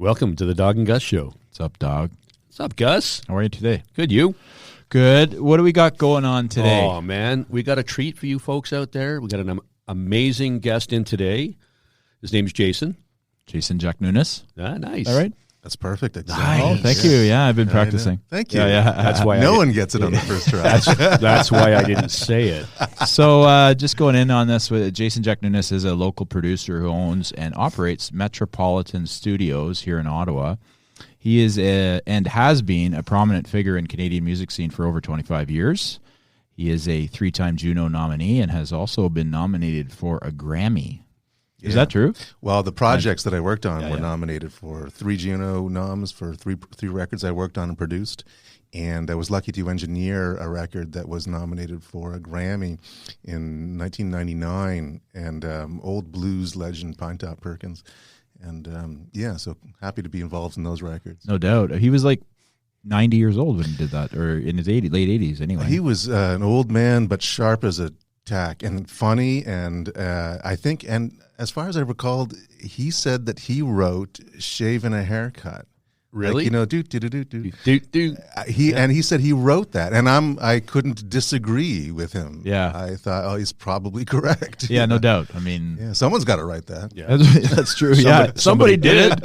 Welcome to the Dawg and Gus show. What's up, Dawg? What's up, Gus? How are you today? Good, you? Good. What do we got going on today? Oh, man. We got a treat for you folks out there. We got an amazing guest in today. His name's Jason. Jason Jaknunas. Ah, nice. All right. That's perfect. Exactly. Oh, thank you. Yeah, I've been practicing. Thank you. Yeah. That's why no one gets it on the first try. That's why I didn't say it. So just going in on this, Jason Jaknunas is a local producer who owns and operates Metropolitan Studios here in Ottawa. He is and has been a prominent figure in Canadian music scene for over 25 years. He is a 3-time Juno nominee and has also been nominated for a Grammy. Is that true? Well, the projects that I worked on were nominated for 3 Juno noms for three records I worked on and produced. And I was lucky to engineer a record that was nominated for a Grammy in 1999. And old blues legend Pinetop Perkins. And so happy to be involved in those records. No doubt. He was like 90 years old when he did that, or in his late 80s anyway. He was an old man, but sharp as a tack and funny. And I think, and as far as I recalled, he said that he wrote Shaving a Haircut. Really? Like, do. He said he wrote that, and I couldn't disagree with him. Yeah. I thought, he's probably correct. Yeah, no doubt. I mean, someone's got to write that. Yeah. That's true. Somebody did it.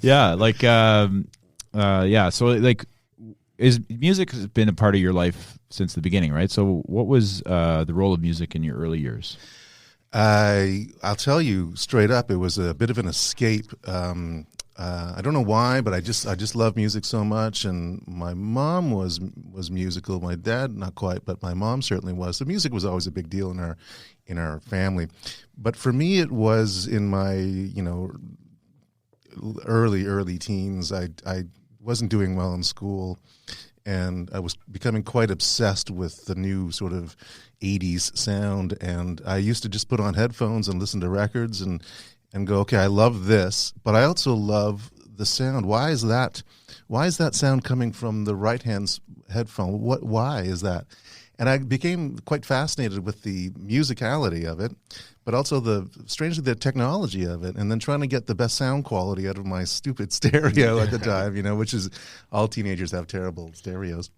Yeah, So is music has been a part of your life since the beginning, right? So what was the role of music in your early years? I'll tell you straight up, it was a bit of an escape. I don't know why, but I just love music so much. And my mom was musical. My dad, not quite, but my mom certainly was. So music was always a big deal in our family. But for me, it was in my early teens. I wasn't doing well in school, and I was becoming quite obsessed with the new sort of 80s sound. And I used to just put on headphones and listen to records and go, okay, I love this, but I also love the sound. Why is that sound coming from the right-hand headphone? Why is that? And I became quite fascinated with the musicality of it, but also strangely the technology of it, and then trying to get the best sound quality out of my stupid stereo at the time, which is all teenagers have terrible stereos.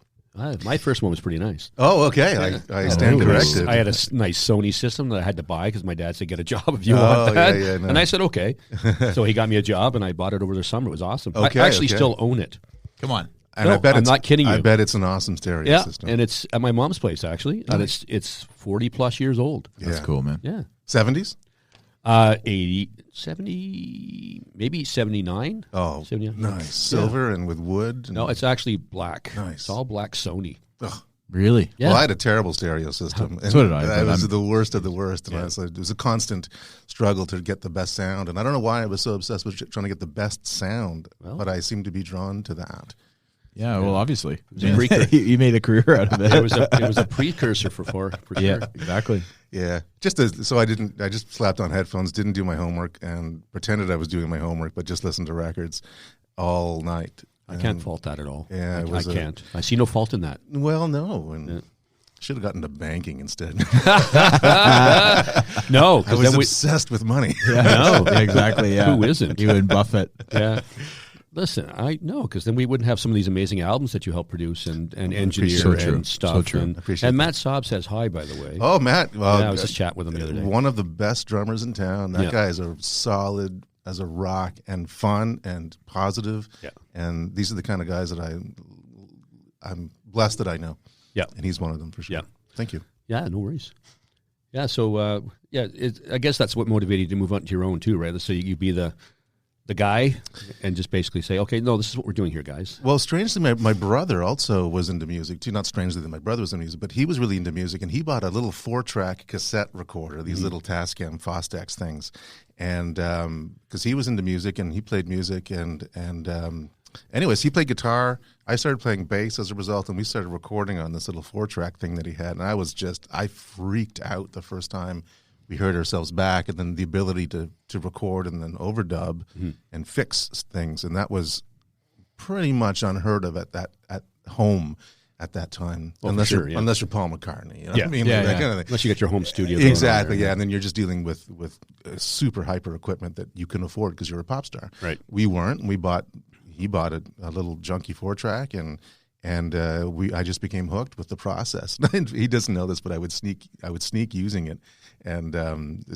My first one was pretty nice. Oh, okay. I stand corrected. I had a nice Sony system that I had to buy because my dad said, get a job if you want that. No. And I said, okay. So he got me a job, and I bought it over the summer. It was awesome. Okay, I actually still own it. Come on. And no, I bet I'm not kidding you. I bet it's an awesome stereo system. And it's at my mom's place, actually. Nice. And it's 40-plus years old. That's cool, man. Yeah. 70s? 80, 70, maybe 79. Oh, 79. Nice. Silver and with wood? No, it's actually black. Nice. It's all black Sony. Ugh. Really? Yeah. Well, I had a terrible stereo system. So did I. I was the worst of the worst. And it was a constant struggle to get the best sound. And I don't know why I was so obsessed with trying to get the best sound, but I seemed to be drawn to that. Yeah, well, obviously. You made a career out of it. It was a precursor for sure. Yeah, exactly. Yeah, so I just slapped on headphones, didn't do my homework, and pretended I was doing my homework, but just listened to records all night. I can't fault that at all. Yeah, I can't. I see no fault in that. Well, no, and should have gotten to banking instead. No, I was obsessed with money. Yeah, no, exactly. Yeah, who isn't? You and Buffett. Yeah. Listen, I know, because then we wouldn't have some of these amazing albums that you help produce and engineer and stuff. So true. And Matt Saab says hi, by the way. Oh, Matt. Well, I was just chatting with him the other day. One of the best drummers in town. That guy is a solid as a rock and fun and positive. Yeah. And these are the kind of guys that I'm blessed that I know. Yeah. And he's one of them for sure. Yeah. Thank you. Yeah, no worries. Yeah, so, I guess that's what motivated you to move on to your own, too, right? So you be the guy and just basically say, okay, no, this is what we're doing here, guys. Well, strangely, my brother also was into music, too. Not strangely that my brother was into music, but he was really into music, and he bought a little 4-track cassette recorder, these little Tascam Fostex things, and because he was into music, and he played music, and anyways, he played guitar. I started playing bass as a result, and we started recording on this little 4-track thing that he had, and I freaked out the first time we heard ourselves back, and then the ability to record and then overdub and fix things. And that was pretty much unheard of at home. at that time, Well, unless sure, unless you're Paul McCartney. You know Yeah. what I mean? Yeah, Like that yeah. kind of thing. Unless you get your home studio. going on Exactly, there. yeah. And then you're just dealing with super hyper equipment that you can afford because you're a pop star. Right. We weren't. He bought a little junky 4-track, and I just became hooked with the process. He doesn't know this, but I would sneak using it, and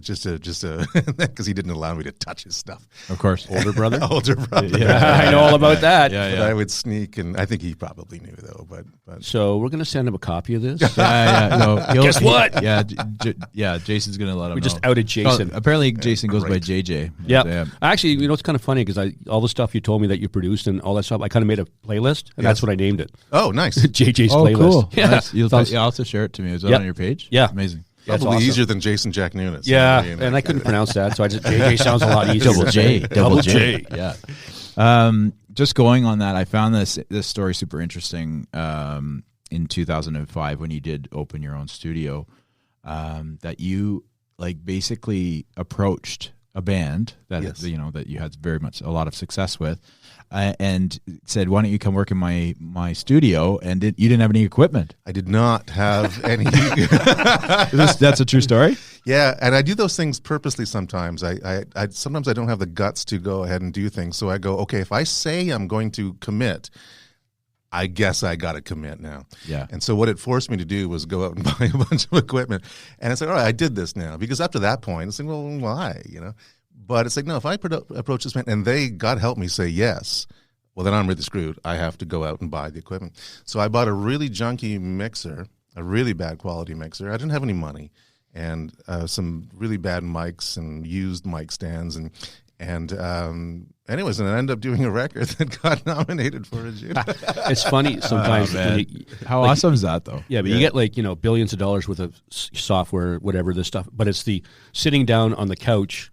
just because he didn't allow me to touch his stuff. Of course. Older brother? Older brother. I know all about that. Yeah, But yeah. I would sneak, and I think he probably knew though. But So we're going to send him a copy of this. Yeah. No, Guess what? Yeah, Jason's gonna let him. We just know. outed Jason. Well, apparently, Jason goes by Great. JJ. Yeah. Actually, you know, it's kind of funny because all the stuff you told me that you produced and all that stuff, I kind of made a playlist, and that's what I named it. oh, nice. JJ's Oh, playlist. cool. Yeah. Nice. You'll Sounds- also share it to me. Is that Yep. on your page? Yeah. Amazing. Yeah, it's Probably awesome. easier than Jason Jaknunas. Yeah, You know, and I couldn't pronounce that, so I just JJ sounds a lot easier. Double J. Double J. Yeah. Just going on that, I found this story super interesting in 2005 when you did open your own studio, that you like basically approached a band that Yes. that you had a lot of success with, and said, "Why don't you come work in my studio?" And you didn't have any equipment. I did not have any. That's a true story. Yeah, and I do those things purposely sometimes. I sometimes I don't have the guts to go ahead and do things. So I go, okay, if I say I'm going to commit, I guess I got to commit now. Yeah. And so what it forced me to do was go out and buy a bunch of equipment. And it's like, all right, I did this now. Because up to that point, it's like, well, why? You know? But it's like, no, if I approach this man and they, God help me, say yes, well, then I'm really screwed. I have to go out and buy the equipment. So I bought a really junky mixer, a really bad quality mixer. I didn't have any money. And some really bad mics and used mic stands. And anyways, and I ended up doing a record that got nominated for a Juno. It's funny sometimes. man. when you- How awesome is that, though? Yeah, but you get like, billions of dollars worth of software, whatever, this stuff. But it's the sitting down on the couch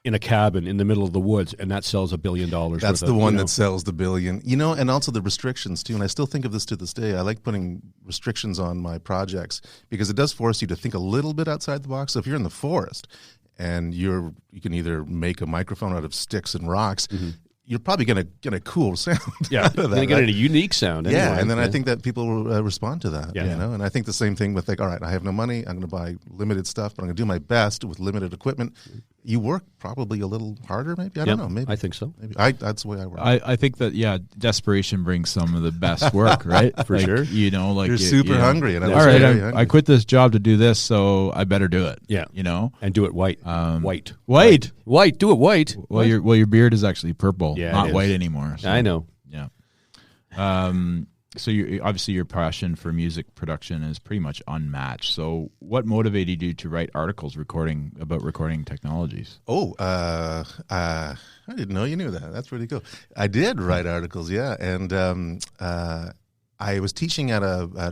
in a cabin in the middle of the woods, and that sells $1 billion. That's the one that sells the billion. And also the restrictions too. And I still think of this to this day. I like putting restrictions on my projects because it does force you to think a little bit outside the box. So if you're in the forest and you can either make a microphone out of sticks and rocks, you're probably going to get a cool sound. Yeah, out you're of going to that, get a unique sound. Yeah, anyway. and then I think that people will respond to that. Yeah. And I think the same thing with like, all right, I have no money. I'm going to buy limited stuff, but I'm going to do my best with limited equipment. You work probably a little harder, maybe. I don't know. Maybe I think so. Maybe that's the way I work. I think that desperation brings some of the best work, right? For sure. You're super hungry, and I all was right, very hungry. I quit this job to do this, so I better do it. Yeah. And do it white. White. White. Do it white. Well, your beard is actually purple, Yeah, not it is. white anymore. So, I know. Yeah. So obviously your passion for music production is pretty much unmatched. So what motivated you to write articles about recording technologies? Oh, I didn't know you knew that. That's really cool. I did write articles, yeah, and I was teaching at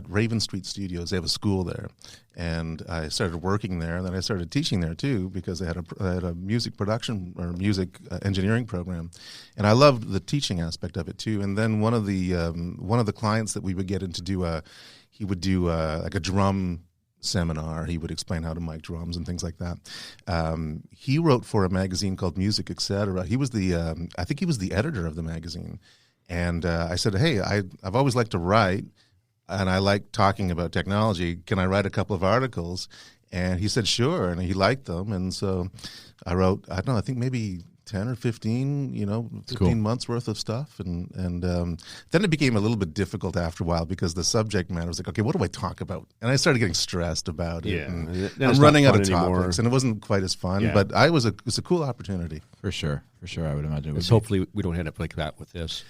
Raven Street Studios. They have a school there, and I started working there, and then I started teaching there too because they had a music production or music engineering program, and I loved the teaching aspect of it too. And then one of the clients that we would get in to do he would do like a drum seminar. He would explain how to mic drums and things like that. He wrote for a magazine called Music Etc. He was I think he was the editor of the magazine. And I said, hey, I've always liked to write, and I like talking about technology. Can I write a couple of articles? And he said, sure, and he liked them. And so I wrote, I don't know, I think maybe 10 or 15, 15 cool. months worth of stuff. And then it became a little bit difficult after a while because the subject matter was like, okay, what do I talk about? And I started getting stressed about it. Yeah. And Then I'm it's running not out of fun anymore. topics, and it wasn't quite as fun, Yeah. but it was a cool opportunity. For sure, I would imagine. It would Let's be. hopefully we don't end up like that with this.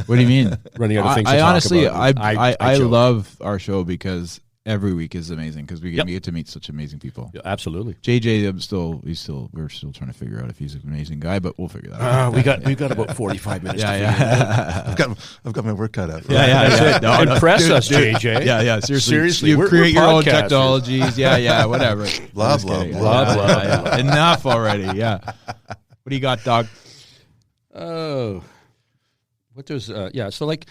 What do you mean? Running out of things to I talk honestly, about. I joke. love our show because every week is amazing because we Yep. get to meet such amazing people. Yeah, absolutely. JJ, we're still trying to figure out if he's an amazing guy, but we'll figure that out. We got about 45 minutes. to figure it out. Yeah. I've got my work cut out. Yeah. No, Impress dude, us, dude. JJ. Yeah. Seriously, We're- you create we're your own podcasters. technologies. Yeah. Whatever. Blah, I'm just blah, kidding. blah, Yeah, blah, yeah. blah. Enough already. Yeah. What do you got, Dog? Oh, what does So like,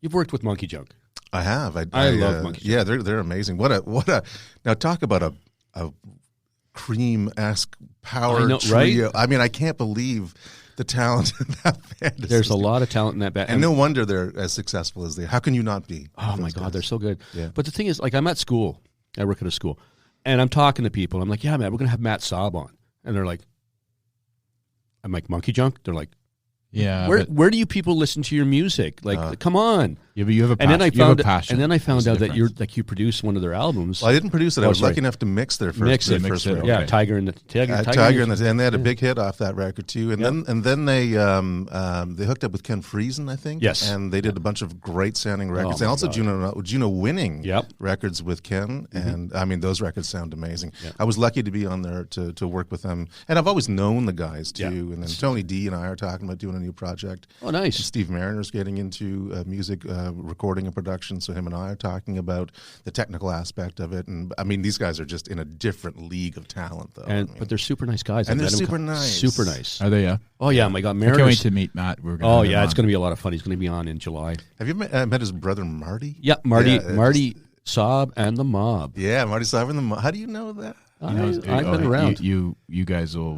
you've worked with Monkey Junk. I have. I love Monkey Junk. Yeah, they're amazing. What a now talk about a Cream-esque power I know, trio. right? I mean, I can't believe the talent in that band. There's a lot of talent in that band. And no wonder they're as successful as they are. How can you not be? Oh my God, they're so good. Yeah. But the thing is, like, I'm at school. I work at a school. And I'm talking to people. I'm like, yeah, man, we're going to have Matt Saab on. And they're like, I'm like, Monkey Junk? They're like, Yeah. where do you people listen to your music? Like, come on. Yeah, but you have a And passion. then I You have found a passion. and then I found That's out the that you're difference. like you produced one of their albums. Well, I didn't produce it. I was sorry. lucky enough to mix their first, Mix it. first it, record. Yeah, okay. Tiger and the Tiger. And they had a big hit off that record too. And then they hooked up with Ken Friesen, I think. Yes. And they did a bunch of great sounding records. my And also God. Juno winning Yep. records with Ken. And I mean, those records sound amazing. Yep. I was lucky to be on there to work with them. And I've always known the guys too. Yeah. And then Tony D and I are talking about doing a new project. Oh, nice. Steve Mariner's getting into music recording and production, so him and I are talking about the technical aspect of it. And I mean, these guys are just in a different league of talent, though. But they're super nice guys. And I they're met them super nice. Super nice. Are they? Yeah. Oh yeah, my God, I can't wait Mariners. to meet Matt. We're gonna Oh have him yeah, on. it's going to be a lot of fun. He's going to be on in July. Have you met his brother Marty? Yeah, Marty Yeah, Saab and the Mob. Yeah, Marty Simon. How do you know that? I've been around. You guys will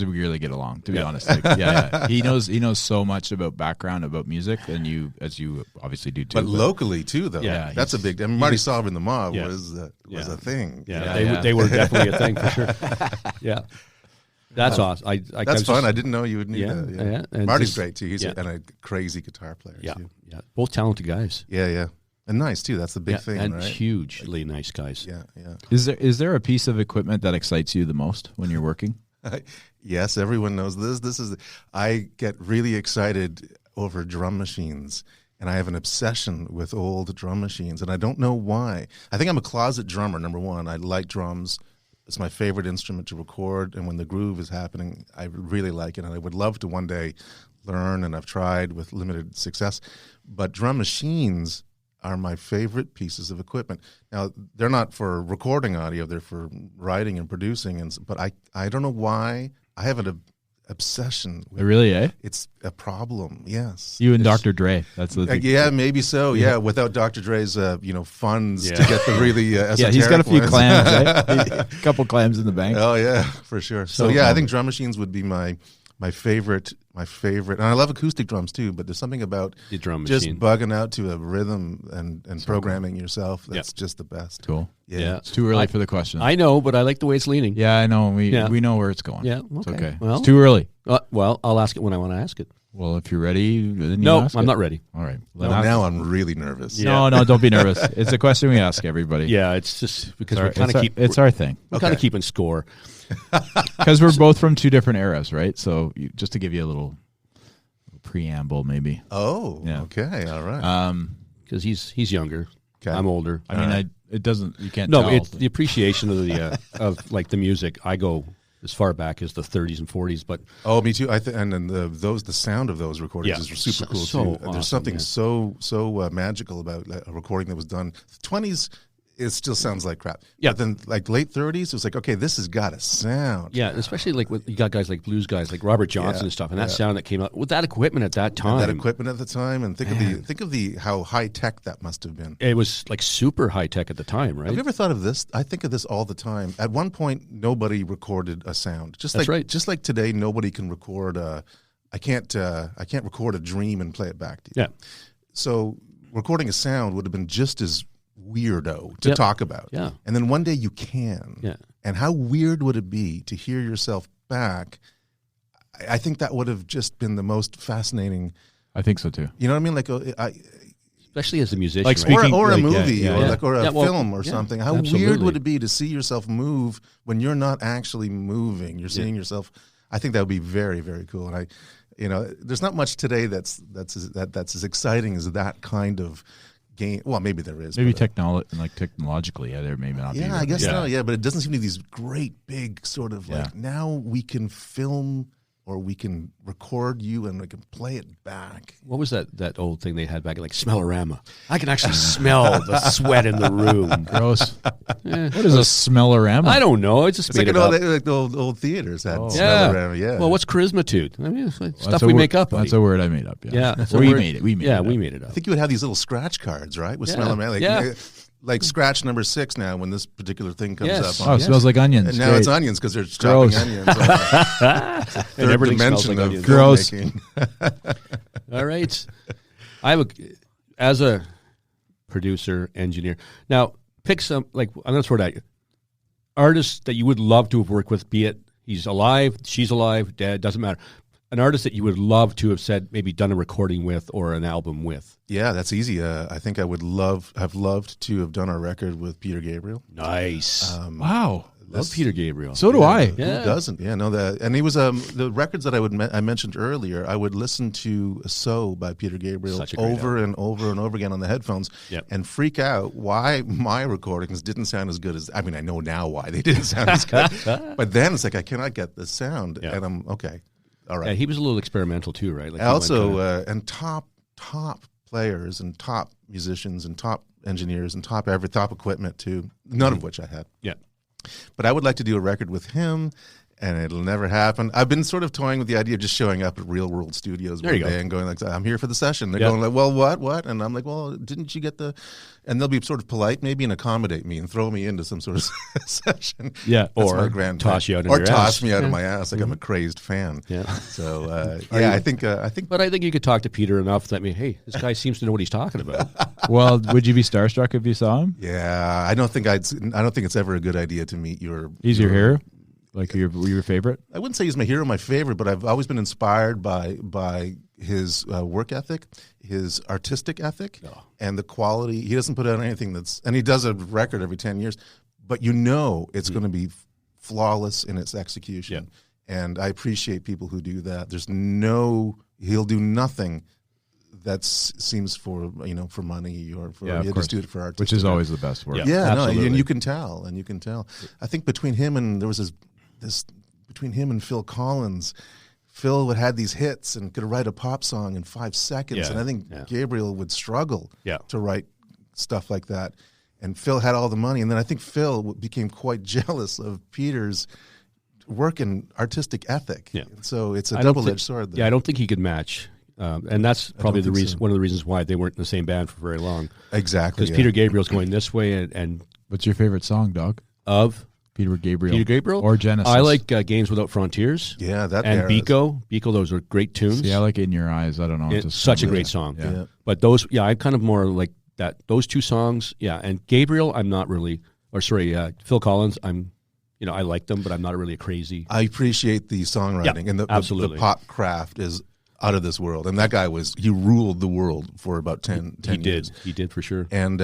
really get along. To be honest, like, yeah. He knows so much about background about music, and you obviously do too. But locally too, though. Yeah, that's a big. I mean, Marty Simon the Mob was a thing. Yeah, they were definitely a thing for sure. Yeah, that's awesome. That's fun. I didn't know you would need that. Yeah. And Marty's just- great too. He's yeah. and a crazy guitar player. Yeah, too. yeah, both talented guys. Yeah. And nice too. That's the big Yeah, thing, and right? hugely nice guys. Yeah. Is there a piece of equipment that excites you the most when you're working? Yes, everyone knows this. I get really excited over drum machines, and I have an obsession with old drum machines, and I don't know why. I think I'm a closet drummer, number one. I like drums. It's my favorite instrument to record, and when the groove is happening, I really like it, and I would love to one day learn, and I've tried with limited success. But drum machines are my favorite pieces of equipment. Now, they're not for recording audio, they're for writing and producing, but I don't know why. I have an obsession with Really, eh? It's a problem, yes. You and Dr. Dre. That's the thing. Yeah, maybe so. Yeah, without Dr. Dre's funds to get the really Yeah, esoteric he's got a few ones. clams, right? A couple clams in the bank. Oh yeah, for sure. So I think drum machines would be my favorite. And I love acoustic drums too, but there's something about The drum just machine. bugging out to a rhythm and programming yourself. That's just the best. Cool. Yeah. It's too early for the question. I know, but I like the way it's leaning. Yeah, I know. We Yeah. know where it's going. Yeah, It's okay. okay. Well- It's too early. Well, I'll ask it when I want to ask it. Well, if you're ready, then you No, ask I'm it. not ready. All right. Now I'm really nervous. Yeah. No, don't be nervous. It's a question we ask everybody. Yeah, it's just because It's we're kind of it's our thing. we're kind of keeping score. Because we're both from two different eras, right? So just to give you a little preamble, maybe. Oh, Yeah. okay, all right. Because he's younger. Okay. I'm older. I mean, it doesn't. You can't. No, tell. it's the appreciation of the of like the music. I go as far back as the 30s and 40s, but Oh, me too. And then the sound of those recordings Yeah. is super cool So too. awesome, There's something yeah. so magical about a recording that was done. 20s, it still sounds like crap. Yeah. But then like late 30s, it was like, okay, this has got to sound. yeah, especially like with you got guys like blues guys like Robert Johnson and stuff, and that sound that came out with that equipment at that time. That equipment at the time, and think of the how high tech that must have been. It was like super high tech at the time, right? Have you ever thought of this? I think of this all the time. At one point, nobody recorded a sound. That's right. Just like today, nobody can record I can't record a dream and play it back to you. Yeah. So recording a sound would have been just as weirdo to Yep. talk about. Yeah. And then one day you can. Yeah. And how weird would it be to hear yourself back? I think that would have just been the most fascinating. I think so too. You know what I mean? Like Especially as a musician, Like right? speaking- or a like, yeah, movie yeah, or yeah. like or a Yeah, well, film or yeah, something. How weird absolutely. would it be to see yourself move when you're not actually moving? You're seeing yourself. I think that would be very, very cool. And there's not much today that's as exciting as that kind of game. Well, maybe there is. Maybe but, technologically, yeah, there may not be. yeah, I guess Yeah. so. Yeah, but it doesn't seem to be these great big sort of like Yeah. now we can film or we can record you and we can play it back. What was that old thing they had back, like Smellorama? I can actually smell the sweat in the room. Gross. What is a smellorama? I don't know. I just It's made like, it up. like the old theaters had. Oh. Yeah. Smellorama, yeah. Well, what's charismatude? I mean, it's like stuff That's a we word- make up. That's buddy. a word I made up. Yeah. Yeah, that's a we word- made it. We made yeah, it. we made it I up. think you would have these little scratch cards, right? With Yeah. Smellorama. Like, Yeah. like scratch number 6 now when this particular thing comes Yes. up. Oh, it smells like onions. And now Great. it's onions because they're chopping Gross. onions. Third everything smells dimension like of onions. Gross. filmmaking. All right. As a producer, engineer. Now, pick some, like, I'm going to throw it at you. Artists that you would love to have worked with, be it he's alive, she's alive, dead, doesn't matter. An artist that you would love to have said, maybe done a recording with or an album with. Yeah, that's easy. I think I would have loved to have done a record with Peter Gabriel. Nice. Wow. Love Peter Gabriel. So do I. Yeah. Who doesn't? Yeah, no, that, and he was the records that I mentioned earlier. I would listen to "So" by Peter Gabriel Such a great over and over and over again on the headphones, Yep. and freak out why my recordings didn't sound as good as. I mean, I know now why they didn't sound as good, but then it's like I cannot get this sound, Yeah. and I'm okay. All right. Yeah, he was a little experimental too, right? Like Also, and top players and top musicians and top engineers and top equipment too. None of which I had. yeah. But I would like to do a record with him, and it'll never happen. I've been sort of toying with the idea of just showing up at Real World Studios There one you go. day and going like, "I'm here for the session." They're Yeah. going like, "Well, what?" And I'm like, "Well, didn't you get the?" And they'll be sort of polite, maybe, and accommodate me and throw me into some sort of session. Yeah. That's Or my grand toss you out of or your toss ass. me out of my ass like I'm a crazy fan. Yeah. So you- I think But I think you could talk to Peter enough that, hey, this guy seems to know what he's talking about. Well, would you be starstruck if you saw him? yeah. I don't think it's ever a good idea to meet your. He's your hero? Like your favorite? I wouldn't say he's my hero, my favorite, but I've always been inspired by his work ethic, his artistic ethic, and the quality. He doesn't put out anything and he does a record every 10 years, but it's going to be flawless in its execution. Yeah. And I appreciate people who do that. He'll do nothing that seems for money or for, Yeah, of he'll course. just do it for art. Which is always the best work. Yeah. Yeah, no, absolutely. and you can tell. I think between him and between him and Phil Collins, Phil had these hits and could write a pop song in 5 seconds, Yeah, and I think yeah. Gabriel would struggle Yeah. to write stuff like that. And Phil had all the money, and then I think Phil became quite jealous of Peter's work and artistic ethic. Yeah. So it's a I don't double-edged think- sword there. Yeah, I don't think he could match. And that's probably the think reason. so. One of the reasons why they weren't in the same band for very long. Exactly. Because Peter Gabriel's going this way, and What's your favorite song, Dog? of Peter Gabriel. Peter Gabriel Or Genesis. I like Games Without Frontiers. Yeah, that And era. Biko. Those are great tunes. See, I like In Your Eyes. I don't know. It's such a great song. Yeah. Yeah. But those, I'm kind of more like that. Those two songs, and Gabriel, I'm not really. Or sorry, Phil Collins, I like them, but I'm not really a crazy. I appreciate the songwriting Yeah, and the absolutely. pop craft is out of this world. And that guy he ruled the world for about 10 He years. did. He did for sure. And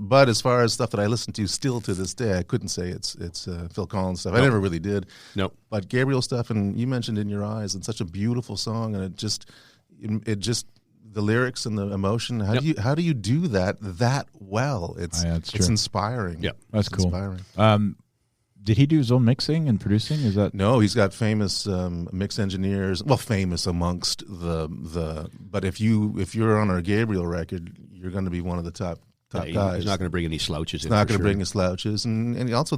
but as far as stuff that I listen to still to this day, I couldn't say it's Phil Collins stuff. I never really did. No. But Gabriel stuff, and you mentioned In Your Eyes, and such a beautiful song, and it just the lyrics and the emotion. How do you do that well? It's Yeah, it's it's true. inspiring. Yeah. That's It's cool. Inspiring. Did he do his own mixing and producing? Is that No, he's got famous mix engineers. Well, famous amongst the. But if you're on a Gabriel record, you're going to be one of the top guys. He's not going to bring any slouches. He's not going to bring his slouches, and also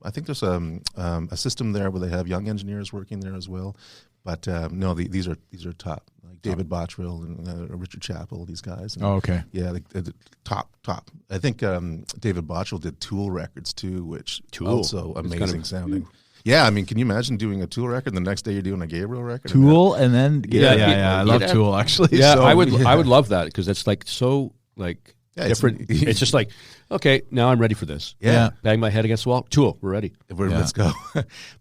I think there's a system there where they have young engineers working there as well. But no, these are top, like David Bottrill and Richard Chappell, these guys. And, Oh, okay. yeah, the top. I think David Bottrill did Tool records too, which Tool. also It's amazing kind of- sounding. Yeah, I mean, can you imagine doing a Tool record and the next day you're doing a Gabriel record? Tool and then Yeah, I love yeah. Tool actually. Yeah, So- I would love that because it's like so like Yeah, it's- different. It's just like, okay, now I'm ready for this. Yeah. Bang my head against the wall. Tool, we're ready. Let's go.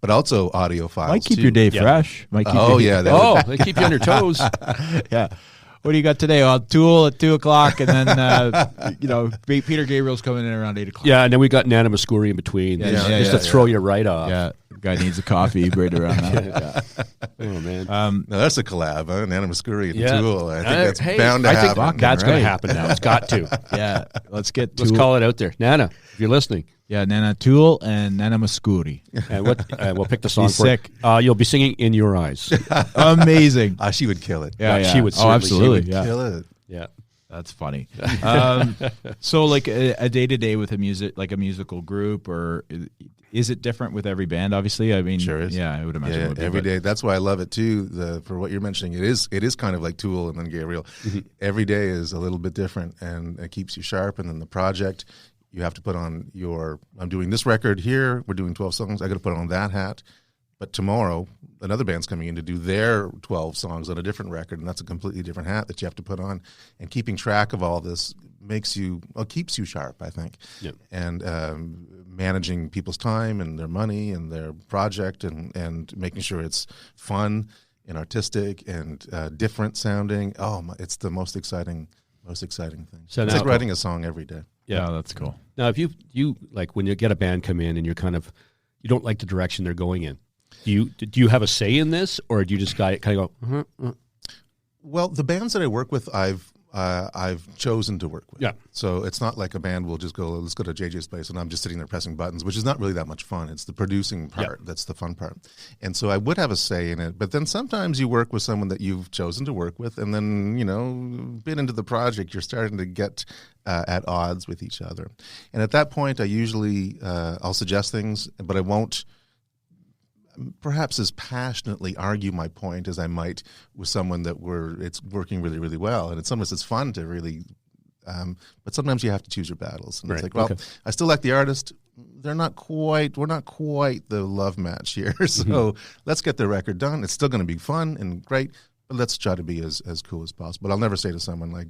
But also audio files. Might keep too. your day Yeah. fresh. Might keep Oh your, yeah, that Oh, they keep you on your toes. yeah. What do you got today? Tool at 2:00, and then Peter Gabriel's coming in around 8:00. Yeah, and then we got Nana Muscuri in between. Yeah, just yeah, just yeah, to throw you right off. Yeah, guy needs a coffee right around that. Oh man. No, that's a collab, huh? Nana Muscuri and Yeah. Tool. I think that's Hey, bound to I think happen. Fucking that's going right. to happen now. It's got to. Yeah, let's get Let's Tool. call it out there, Nana. If you're listening, Yeah, Nana Tool and Nana Muscuri. and we'll pick the song He's for sick. it. You'll be singing In Your Eyes. Amazing. She would kill it. Yeah, she would Oh, certainly- absolutely. she would Yeah. Kill it. Yeah. That's funny. So, like a day to day with a musical group, or is it different with every band? Obviously, I mean, Sure is. Yeah, I would imagine it Yeah, would be, every but- day. That's why I love it too. For what you're mentioning, it is kind of like Tool and then Gabriel. Every day is a little bit different, and it keeps you sharp. And then the project, you have to put on I'm doing this record here, we're doing 12 songs, I got to put on that hat. But tomorrow, another band's coming in to do their 12 songs on a different record, and that's a completely different hat that you have to put on. And keeping track of all this keeps you sharp, I think. Yep. And managing people's time and their money and their project, and making sure it's fun and artistic and different sounding. It's the most exciting thing. So it's now, like writing a song every day. Yeah, that's cool. Now, if you like when you get a band come in and you don't like the direction they're going in, do you have a say in this, or do you just kind of go? Well, the bands that I work with, I've chosen to work with. Yeah. So it's not like a band will just go, let's go to JJ's place, and I'm just sitting there pressing buttons, which is not really that much fun. It's the producing part that's the fun part. And so I would have a say in it. But then sometimes you work with someone that you've chosen to work with, and then, bit into the project, you're starting to get at odds with each other. And at that point, I usually, I'll suggest things, but I won't perhaps as passionately argue my point as I might with someone that it's working really, really well. And in some ways it's fun to really, but sometimes you have to choose your battles. And Right. It's like, I still like the artist. We're not quite the love match here. So let's get the record done. It's still going to be fun and great, but let's try to be as cool as possible. But I'll never say to someone like,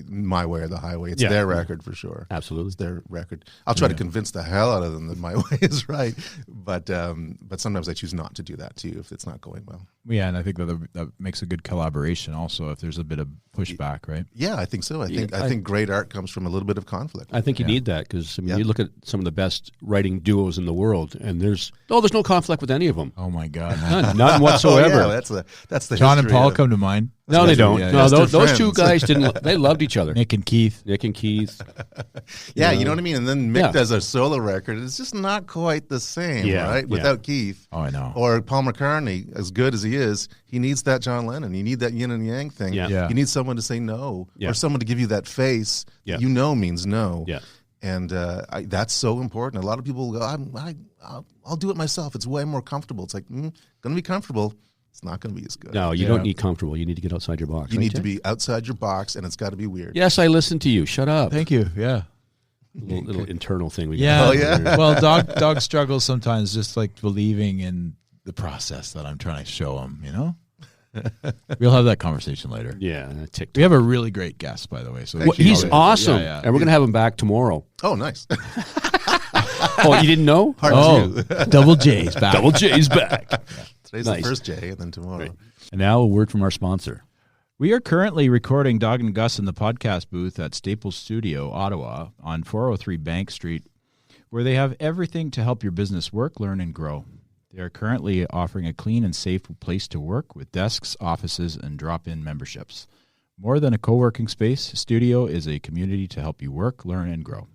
my way or the highway. It's their record for sure. Absolutely. It's their record. I'll try to convince the hell out of them that my way is right. But sometimes I choose not to do that too if it's not going well. Yeah, and I think that makes a good collaboration also if there's a bit of pushback, right? Yeah, I think so. I think great art comes from a little bit of conflict. I think you need that because you look at some of the best writing duos in the world, and there's no conflict with any of them. Oh my God, none whatsoever. That's the John and history Paul of- come to mind. No, they don't. Yeah, No, yeah. those two Friends. guys didn't. They loved each other. Nick and Keith. Nick and Keith. Yeah, you know what I mean? And then Mick Yeah. does a solo record. It's just not quite the same, Yeah, right? yeah. Without Keith. Oh, I know. Or Paul McCartney, as good as he is, he needs that John Lennon. You need that yin and yang thing. Yeah. Yeah. You need someone to say no, Yeah. or someone to give you that face Yeah. that you know means no. Yeah. And that's so important. A lot of people go, I'll do it myself. It's way more comfortable. It's like, going to be comfortable. It's not going to be as good. No, you don't need comfortable. You need to get outside your box. You right, need to Jay? be outside your box, and it's got to be weird. Yes, I listened to you. Shut up. Thank you. Yeah. Little internal thing we got. Yeah. Oh, yeah? Well, dog struggles sometimes just like believing in the process that I'm trying to show him, We'll have that conversation later. Yeah. TikTok. We have a really great guest, by the way. So Thank you. He's Yeah, awesome, yeah. and we're gonna have him back tomorrow. Oh, nice. Oh, you didn't know? Part two. Double J's back. Double J's back. Today's Nice. the first J, and then tomorrow. Right. And now a word from our sponsor. We are currently recording Dawg and Gus in the podcast booth at Staples Studio, Ottawa, on 403 Bank Street, where they have everything to help your business work, learn, and grow. They are currently offering a clean and safe place to work with desks, offices, and drop-in memberships. More than a co-working space, Studio is a community to help you work, learn, and grow.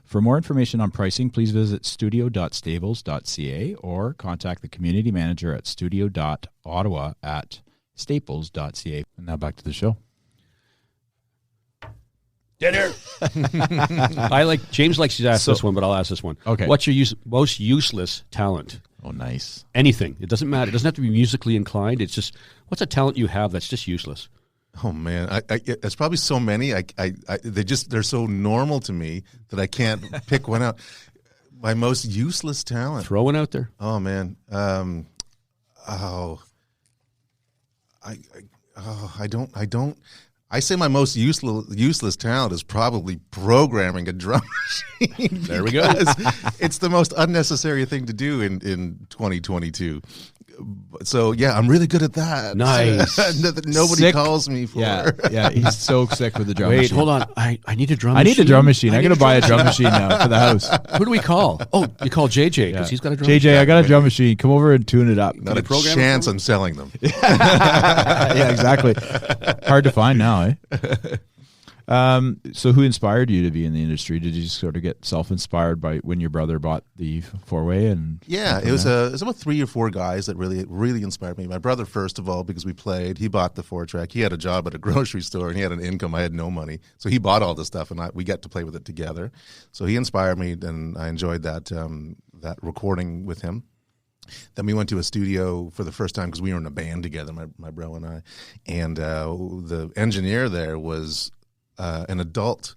For more information on pricing, please visit studio.stables.ca or contact the community manager at studio.ottawa@staples.ca. And now back to the show. Dinner. James likes to ask this one, but I'll ask this one. Okay. What's your most useless talent? Oh, nice. Anything. It doesn't matter. It doesn't have to be musically inclined. It's just what's a talent you have that's just useless. Oh man, there's probably so many. They're so normal to me that I can't pick one out. My most useless talent. Throw one out there. Oh man. I say my most useless talent is probably programming a drum machine. There we go. It's the most unnecessary thing to do in 2022. So yeah, I'm really good at that. Nice. That nobody Sick. calls me for. Yeah, he's so sick with the drum Wait, machine. hold on. I need a drum I machine. need a drum machine. I need got to a buy a drum drum machine now for the house. Who do we call? Oh, you call JJ because he's got a drum machine. JJ, I got a drum machine. Come over and tune it up. Not a program it chance for me? I'm selling them. Yeah, exactly. Hard to find now, eh? So who inspired you to be in the industry? Did you just sort of get self-inspired by when your brother bought the four-way? And Yeah, it was about 3 or 4 guys that really inspired me. My brother, first of all, because we played. He bought the 4-track. He had a job at a grocery store, and he had an income. I had no money, so he bought all the stuff, and we got to play with it together. So he inspired me, and I enjoyed that recording with him. Then we went to a studio for the first time because we were in a band together, my bro and I, and the engineer there was an adult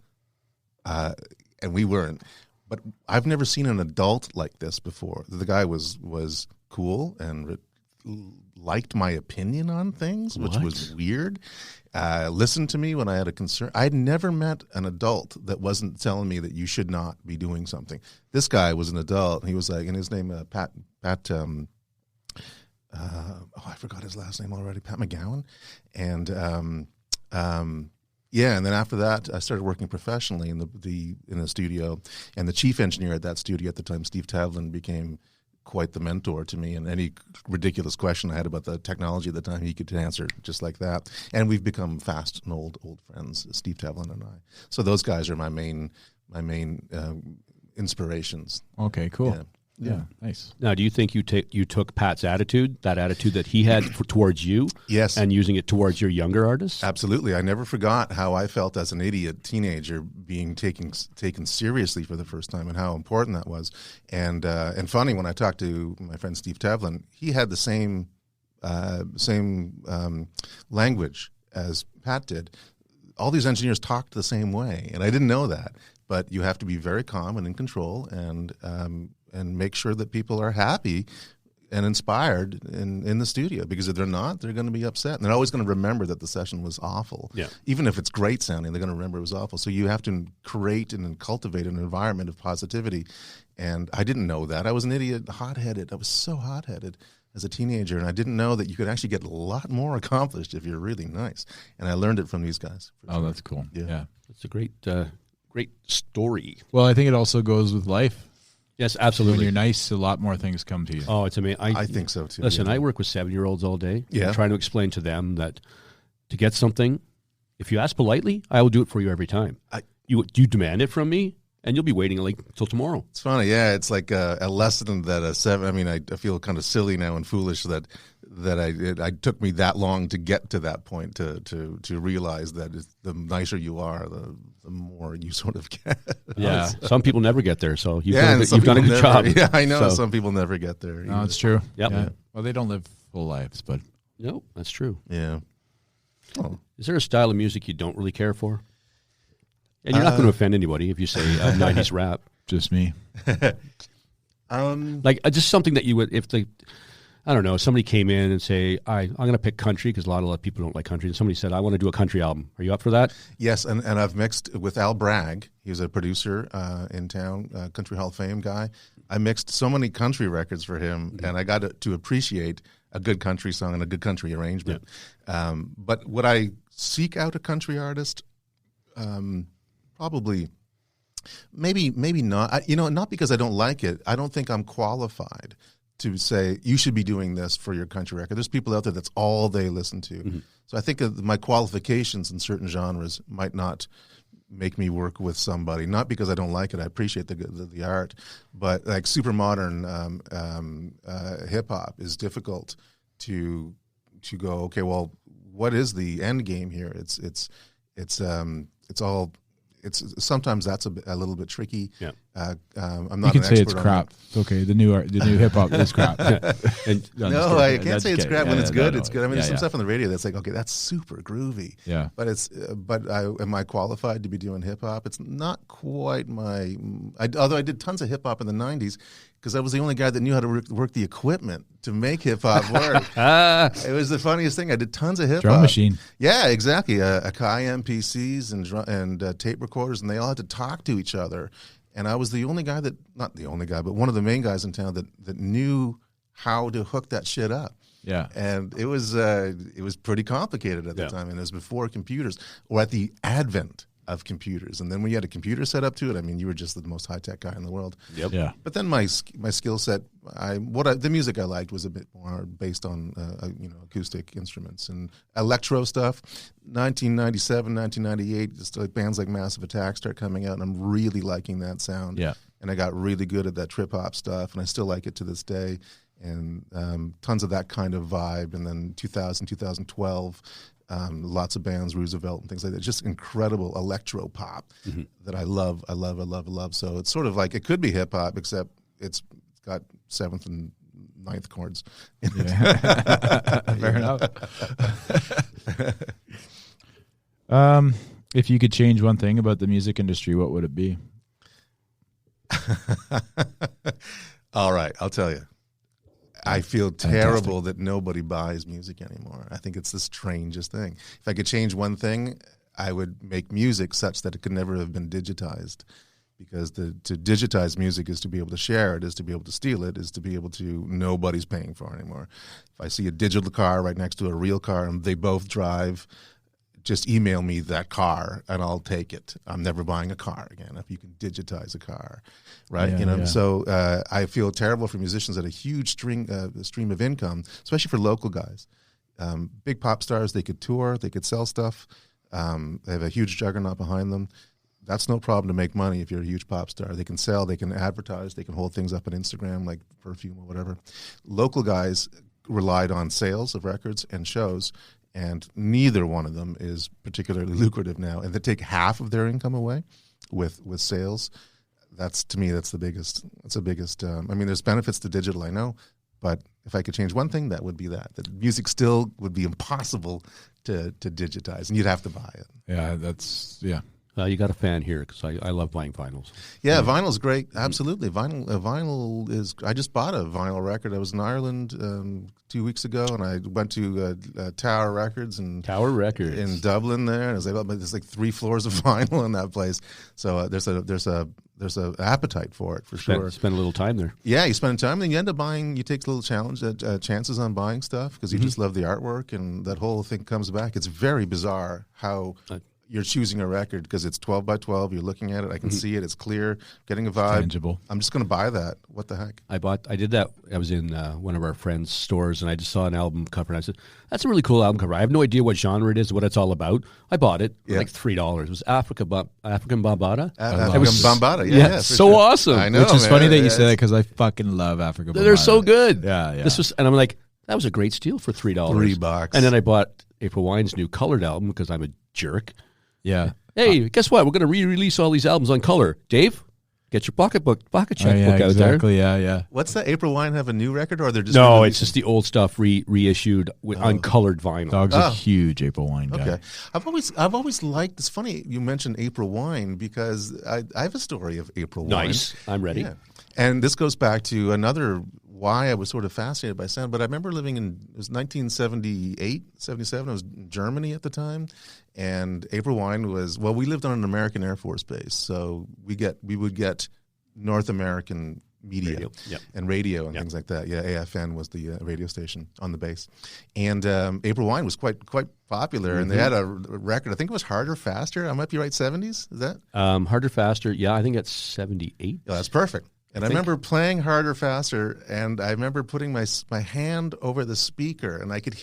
and we weren't. But I've never seen an adult like this before. The guy was cool and liked my opinion on things, which was weird. Listened to me when I had a concern. I'd never met an adult that wasn't telling me that you should not be doing something. This guy was an adult. He was like, and his name Pat. I forgot his last name already. Pat McGowan, and and then after that, I started working professionally in the studio, and the chief engineer at that studio at the time, Steve Tavlin, became quite the mentor to me, and any ridiculous question I had about the technology at the time, he could answer just like that. And we've become fast and old friends, Steve Tavlin and I. So those guys are my main inspirations. Okay, cool. Yeah, nice. Now, do you think you took Pat's attitude, that attitude that he had towards you, yes, and using it towards your younger artists? Absolutely. I never forgot how I felt as an idiot teenager being taken seriously for the first time, and how important that was. And funny, when I talked to my friend Steve Tavlin, he had the same language as Pat did. All these engineers talked the same way, and I didn't know that. But you have to be very calm and in control, and make sure that people are happy and inspired in the studio, because if they're not, they're going to be upset, and they're always going to remember that the session was awful. Yeah. Even if it's great sounding, they're going to remember it was awful. So you have to create and cultivate an environment of positivity, and I didn't know that. I was an idiot, hot-headed. I was so hot-headed as a teenager, and I didn't know that you could actually get a lot more accomplished if you're really nice, and I learned it from these guys. Oh, that's cool. Yeah. It's a great story. Well, I think it also goes with life. Yes, When absolutely. you're nice, a lot more things come to you. Oh, it's amazing. I think so too. Listen, yeah. I work with 7-year-olds all day. Yeah. I'm trying to explain to them that to get something, if you ask politely, I will do it for you every time. You demand it from me, and you'll be waiting till tomorrow. It's funny, yeah. It's like a lesson that a 7. I mean, I feel kind of silly now and foolish that I took me that long to get to that point to realize that the nicer you are, the more you sort of get. Yeah, some people never get there, so you've some done a people good never- job. Yeah, I know. So- Some people never get there. No, it's true. Yep. Yeah. Well, they don't live full lives, but No, that's true. Yeah. Oh. Is there a style of music you don't really care for? And you're not going to offend anybody if you say 90s rap. just me. Like just something that you would, I don't know, somebody came in and say, I'm going to pick country because a lot of people don't like country. And somebody said, I want to do a country album. Are you up for that? Yes, and I've mixed with Al Bragg. He was a producer in town, Country Hall of Fame guy. I mixed so many country records for him, and I got to appreciate a good country song and a good country arrangement. Yeah. But would I seek out a country artist? Probably. Maybe not. Not because I don't like it. I don't think I'm qualified to say you should be doing this for your country record. There's people out there that's all they listen to. Mm-hmm. So I think my qualifications in certain genres might not make me work with somebody. Not because I don't like it. I appreciate the art, but like super modern hip hop is difficult to go. Okay, well, what is the end game here? It's sometimes that's a little bit tricky. Yeah. I'm not. You can say it's on crap. It's okay. The new hip hop is crap. And no, I can't say it's crap when it's good. No, It's good. I mean, yeah, there's some yeah. stuff on the radio that's like, okay, that's super groovy. Yeah. But am I qualified to be doing hip hop? It's not quite my. Although I did tons of hip hop in the '90s because I was the only guy that knew how to work the equipment to make hip hop work. It was the funniest thing. I did tons of hip hop. Drum machine. Yeah, exactly. Akai MPCs and tape recorders, and they all had to talk to each other. And I was the only guy not the only guy, but one of the main guys in town that knew how to hook that shit up. Yeah. And it was pretty complicated at the time, and it was before computers, or at the advent of computers. And then when you had a computer set up to it, I mean, you were just the most high-tech guy in the world. Yep. Yeah. But then my skill set, the music I liked was a bit more based on acoustic instruments and electro stuff. 1997, 1998, just like bands like Massive Attack start coming out, and I'm really liking that sound. Yeah. And I got really good at that trip hop stuff, and I still like it to this day. And tons of that kind of vibe. And then 2000, 2012. Lots of bands, Roosevelt and things like that. Just incredible electro pop that I love. So it's sort of like it could be hip hop, except it's got 7th and 9th chords. Yeah. Fair enough. If you could change one thing about the music industry, what would it be? All right, I'll tell you. I feel terrible that nobody buys music anymore. I think it's the strangest thing. If I could change one thing, I would make music such that it could never have been digitized. Because to digitize music is to be able to share it, is to be able to steal it, is to be able to, nobody's paying for it anymore. If I see a digital car right next to a real car and they both drive, just email me that car and I'll take it. I'm never buying a car again if you can digitize a car, right? So I feel terrible for musicians that a huge stream of income, especially for local guys. Big pop stars, they could tour, they could sell stuff. They have a huge juggernaut behind them. That's no problem to make money if you're a huge pop star. They can sell, they can advertise, they can hold things up on Instagram like perfume or whatever. Local guys relied on sales of records and shows, and neither one of them is particularly lucrative now. And they take half of their income away with sales. That's, to me, that's the biggest. That's the biggest. I mean, there's benefits to digital, I know, but if I could change one thing, that would be that. That music still would be impossible to digitize, and you'd have to buy it. Yeah, that's You got a fan here because I love buying vinyls. Yeah, vinyl's great. Absolutely, vinyl is. I just bought a vinyl record. I was in Ireland 2 weeks ago, and I went to Tower Records in Dublin there, and I was like, there's like 3 floors of vinyl in that place. So there's a appetite for it for sure. Spend a little time there. Yeah, you spend time, and then you end up buying. You take a little chances on buying stuff because you just love the artwork, and that whole thing comes back. It's very bizarre how. You're choosing a record because it's 12 by 12. You're looking at it. I can see it. It's clear. Getting a vibe. Tangible. I'm just going to buy that. What the heck? I did that. I was in one of our friends' stores, and I just saw an album cover, and I said, that's a really cool album cover. I have no idea what genre it is, what it's all about. I bought it for like $3. It was African Bambaataa. African Bambaataa. Yeah, so sure. awesome. I know. Which is funny that you say that because I fucking love African Bambaataa. They're so good. Yeah. And I'm like, that was a great steal for $3. $3. And then I bought April Wine's new colored album because I'm a jerk. Yeah. Hey, guess what? We're going to re-release all these albums on color. Dave, get your pocket checkbook out there. Exactly. Yeah. What's that? April Wine have a new record, or they're just no? It's just the old stuff reissued on colored vinyl. Dog's a huge April Wine guy. Okay, I've always liked. It's funny you mentioned April Wine because I have a story of April Wine. Nice, I'm ready. Yeah. And this goes back to another why I was sort of fascinated by sound. But I remember living it was 1978, 77. I was in Germany at the time. And April Wine was, we lived on an American Air Force base. So we would get North American media and radio and things like that. Yeah, AFN was the radio station on the base. And April Wine was quite popular. And they had a record, I think it was Harder, Faster. I might be right, 70s? Is that? Harder, Faster. Yeah, I think it's 78. Oh, that's perfect. And I remember playing Harder, Faster, and I remember putting my hand over the speaker, and I could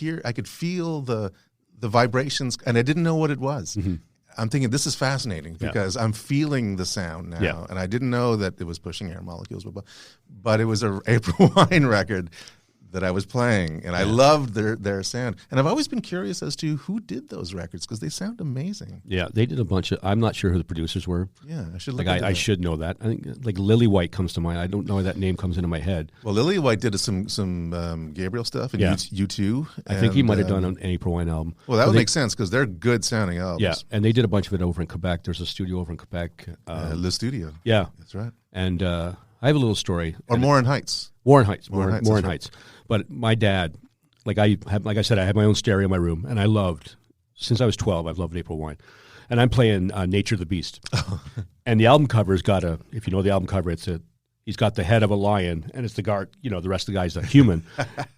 feel the vibrations, and I didn't know what it was. Mm-hmm. I'm thinking, this is fascinating because I'm feeling the sound now, and I didn't know that it was pushing air molecules, but it was an April Wine record that I was playing, and I loved their sound. And I've always been curious as to who did those records because they sound amazing. Yeah, they did a bunch of. I'm not sure who the producers were. Yeah, I should look. I should know that. I think like Lily White comes to mind. I don't know why that name comes into my head. Well, Lily White did some Gabriel stuff, and U2. I think he might have done an April Wine album. Well, that would make sense because they're good sounding albums. Yeah, and they did a bunch of it over in Quebec. There's a studio over in Quebec. Le Studio. Yeah, that's right. And I have a little story. Or Warren Heights. Warren Heights. But my dad, like I said, I had my own stereo in my room, and I loved, since I was 12, I've loved April Wine. And I'm playing Nature the Beast. And the album cover's got if you know the album cover, he's got the head of a lion, and it's the guard, the rest of the guy's a human.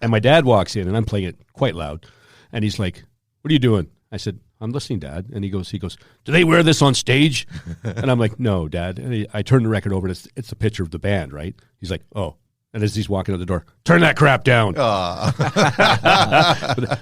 And my dad walks in, and I'm playing it quite loud. And he's like, what are you doing? I said, I'm listening, Dad. And he goes, do they wear this on stage? And I'm like, no, Dad. And I turn the record over, and it's a picture of the band, right? He's like, oh. And as he's walking out the door, turn that crap down. But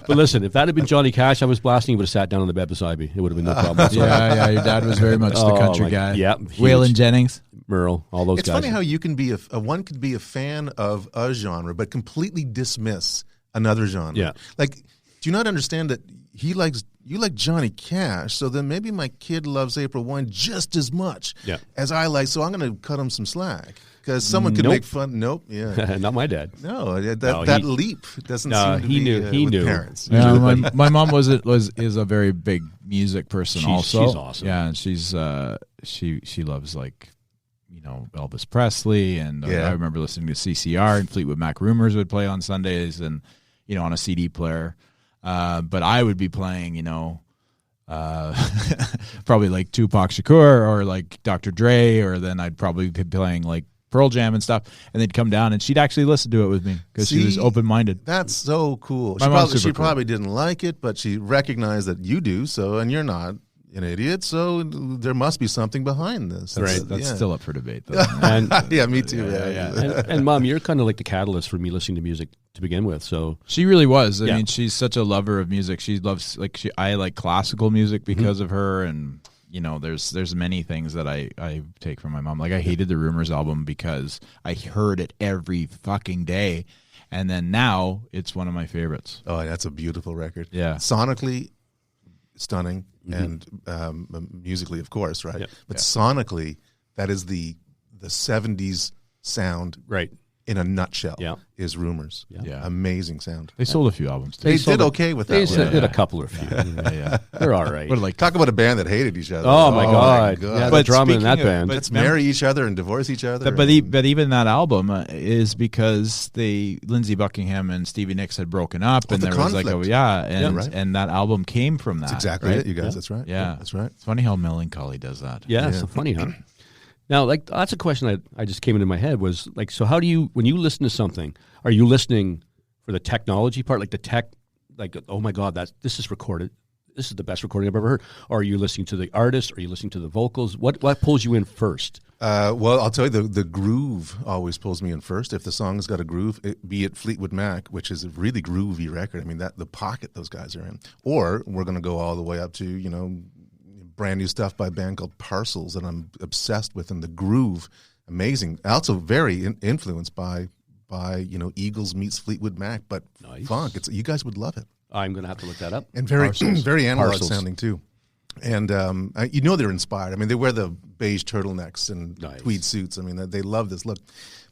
listen, if that had been Johnny Cash I was blasting, he would have sat down on the bed beside me. It would have been no problem. Yeah, your dad was very much the country guy. Yeah. Waylon Jennings. Merle, all those guys. It's funny how you can be one could be a fan of a genre, but completely dismiss another genre. Yeah. Like, do you not understand that you like Johnny Cash, so then maybe my kid loves April Wine just as much as I like, so I'm going to cut him some slack. Because someone could make fun. Nope. Yeah. Not my dad. No, that leap doesn't seem to be he knew. Parents. Yeah, my mom is a very big music person. Also, she's awesome. Yeah, and she loves like Elvis Presley, and I remember listening to CCR and Fleetwood Mac Rumors would play on Sundays, and on a CD player. But I would be playing, probably like Tupac Shakur or like Dr. Dre, or then I'd probably be playing like Pearl Jam and stuff, and they'd come down and she'd actually listen to it with me because she was open-minded. That's so cool. She probably didn't like it, but she recognized that you do, and you're not an idiot, so there must be something behind this. That's still up for debate, though. And, yeah, me too. And Mom, you're kind of like the catalyst for me listening to music to begin with. So she really was. I mean, she's such a lover of music. She loves I like classical music because of her, and there's many things that I take from my mom. Like I hated the Rumors album because I heard it every fucking day, and then now it's one of my favorites. Oh, that's a beautiful record. Yeah, sonically stunning, and musically, of course, right? But sonically, that is the 70s sound, right? In a nutshell, is Rumors. Yeah. Amazing sound. They sold a few albums. They did okay with that. They did a couple or a few. They're all right. But talk about a band that hated each other. Oh my God! Yeah, the drama in that band. Let's marry each other and divorce each other. But even that album is because Lindsey Buckingham and Stevie Nicks had broken up, and there was conflict. and that album came from that. That's exactly it, you guys. That's right. Yeah, that's right. It's funny how melancholy does that. Yeah, it's so funny, huh? Now, that's a question I just came into my head was so how do you, when you listen to something, are you listening for the technology part, like the tech, oh my God, this is recorded, this is the best recording I've ever heard, or are you listening to the artist, are you listening to the vocals? What pulls you in first? Well, I'll tell you, the groove always pulls me in first. If the song's got a groove, be it Fleetwood Mac, which is a really groovy record. I mean, the pocket those guys are in. Or we're going to go all the way up to, brand new stuff by a band called Parcels that I'm obsessed with, and the groove, amazing. Also very influenced by Eagles meets Fleetwood Mac, but funk. You guys would love it. I'm going to have to look that up. And very very analog Parcels. sounding too. And they're inspired. I mean, they wear the beige turtlenecks and tweed suits. I mean, they love this look.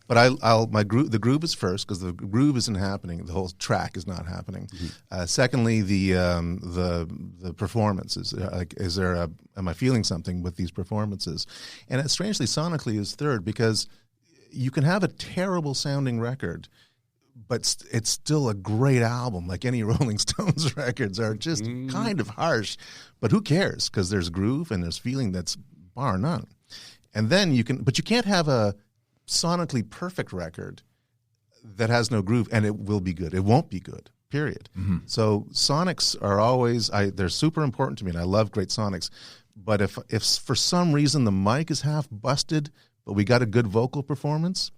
But the groove is first because the groove isn't happening. The whole track is not happening. Secondly, the performances. Am I feeling something with these performances? And strangely, sonically is third because you can have a terrible sounding record, but it's still a great album. Like any Rolling Stones records are just kind of harsh, but who cares? Because there's groove and there's feeling that's bar none. And then you can't have a sonically perfect record that has no groove, and it will be good. It won't be good, period. So sonics are always, they're super important to me, and I love great sonics. But if for some reason the mic is half busted, but we got a good vocal performance,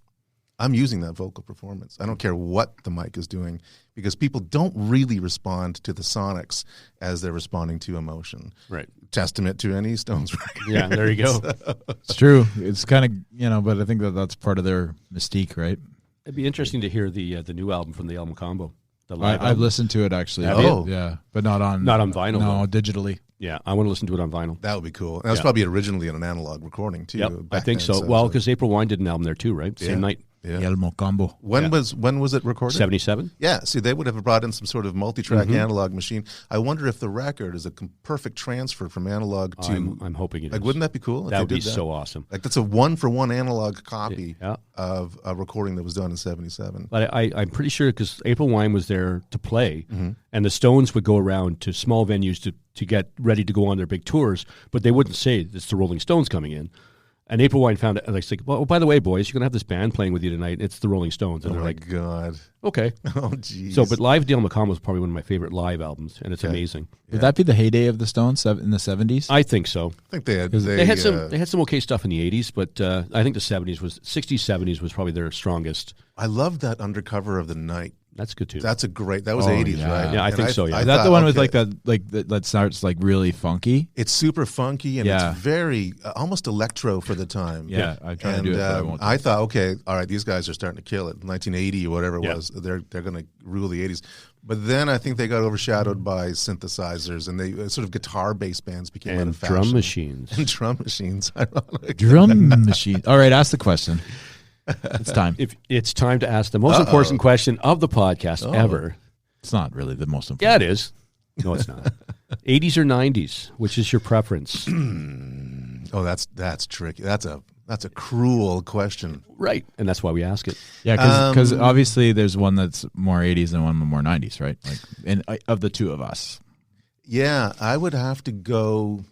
I'm using that vocal performance. I don't care what the mic is doing, because people don't really respond to the sonics as they're responding to emotion. Right. Testament to any Stones record. Yeah, there you go. It's true. It's kind of, but I think that's part of their mystique, right? It'd be interesting to hear the new album from the album combo. The live I've album. listened to it actually. Yeah, but not on vinyl. No, digitally. Yeah, I want to listen to it on vinyl. That would be cool. That was probably originally an analog recording too. Yep, I think so. Well, because April Wine did an album there too, right? Same night. Yeah. Elmo Combo. When was it recorded? 77. Yeah. See, they would have brought in some sort of multi-track analog machine. I wonder if the record is a perfect transfer from analog to. I'm hoping it is. Wouldn't that be cool? That would be so awesome. That's a 1-for-1 analog copy of a recording that was done in 77. But I'm pretty sure because April Wine was there to play, and the Stones would go around to small venues to get ready to go on their big tours, but they wouldn't say it's the Rolling Stones coming in. And April Wine found it, and like, well, by the way, boys, you're going to have this band playing with you tonight. It's the Rolling Stones. And they're like, God. Okay. Oh, geez. So, but Live Dale McComb was probably one of my favorite live albums, and it's amazing. Would that be the heyday of the Stones in the 70s? I think so. I think they had some okay stuff in the 80s, but I think the 60s, 70s was probably their strongest. I love that Undercover of the Night. That's good too. That was 80s, right? Yeah, I think so. Yeah, is that the one with that starts like really funky? It's super funky and it's very almost electro for the time. Yeah, I tried to do it, but I won't. I thought, okay, all right, these guys are starting to kill it. 1980 or whatever it was, they're going to rule the 80s. But then I think they got overshadowed by synthesizers, and they sort of guitar-based bands became out of fashion. Drum machines. And drum machines, ironically. Drum machines. All right, ask the question. It's time. It's time to ask the most important question of the podcast ever. It's not really the most important. Yeah, it is. No, it's not. 80s or 90s? Which is your preference? Oh, that's tricky. That's That's a cruel question. Right. And that's why we ask it. Yeah, because obviously there's one that's more 80s and one more 90s, right? Like, and of the two of us. Yeah, I would have to go.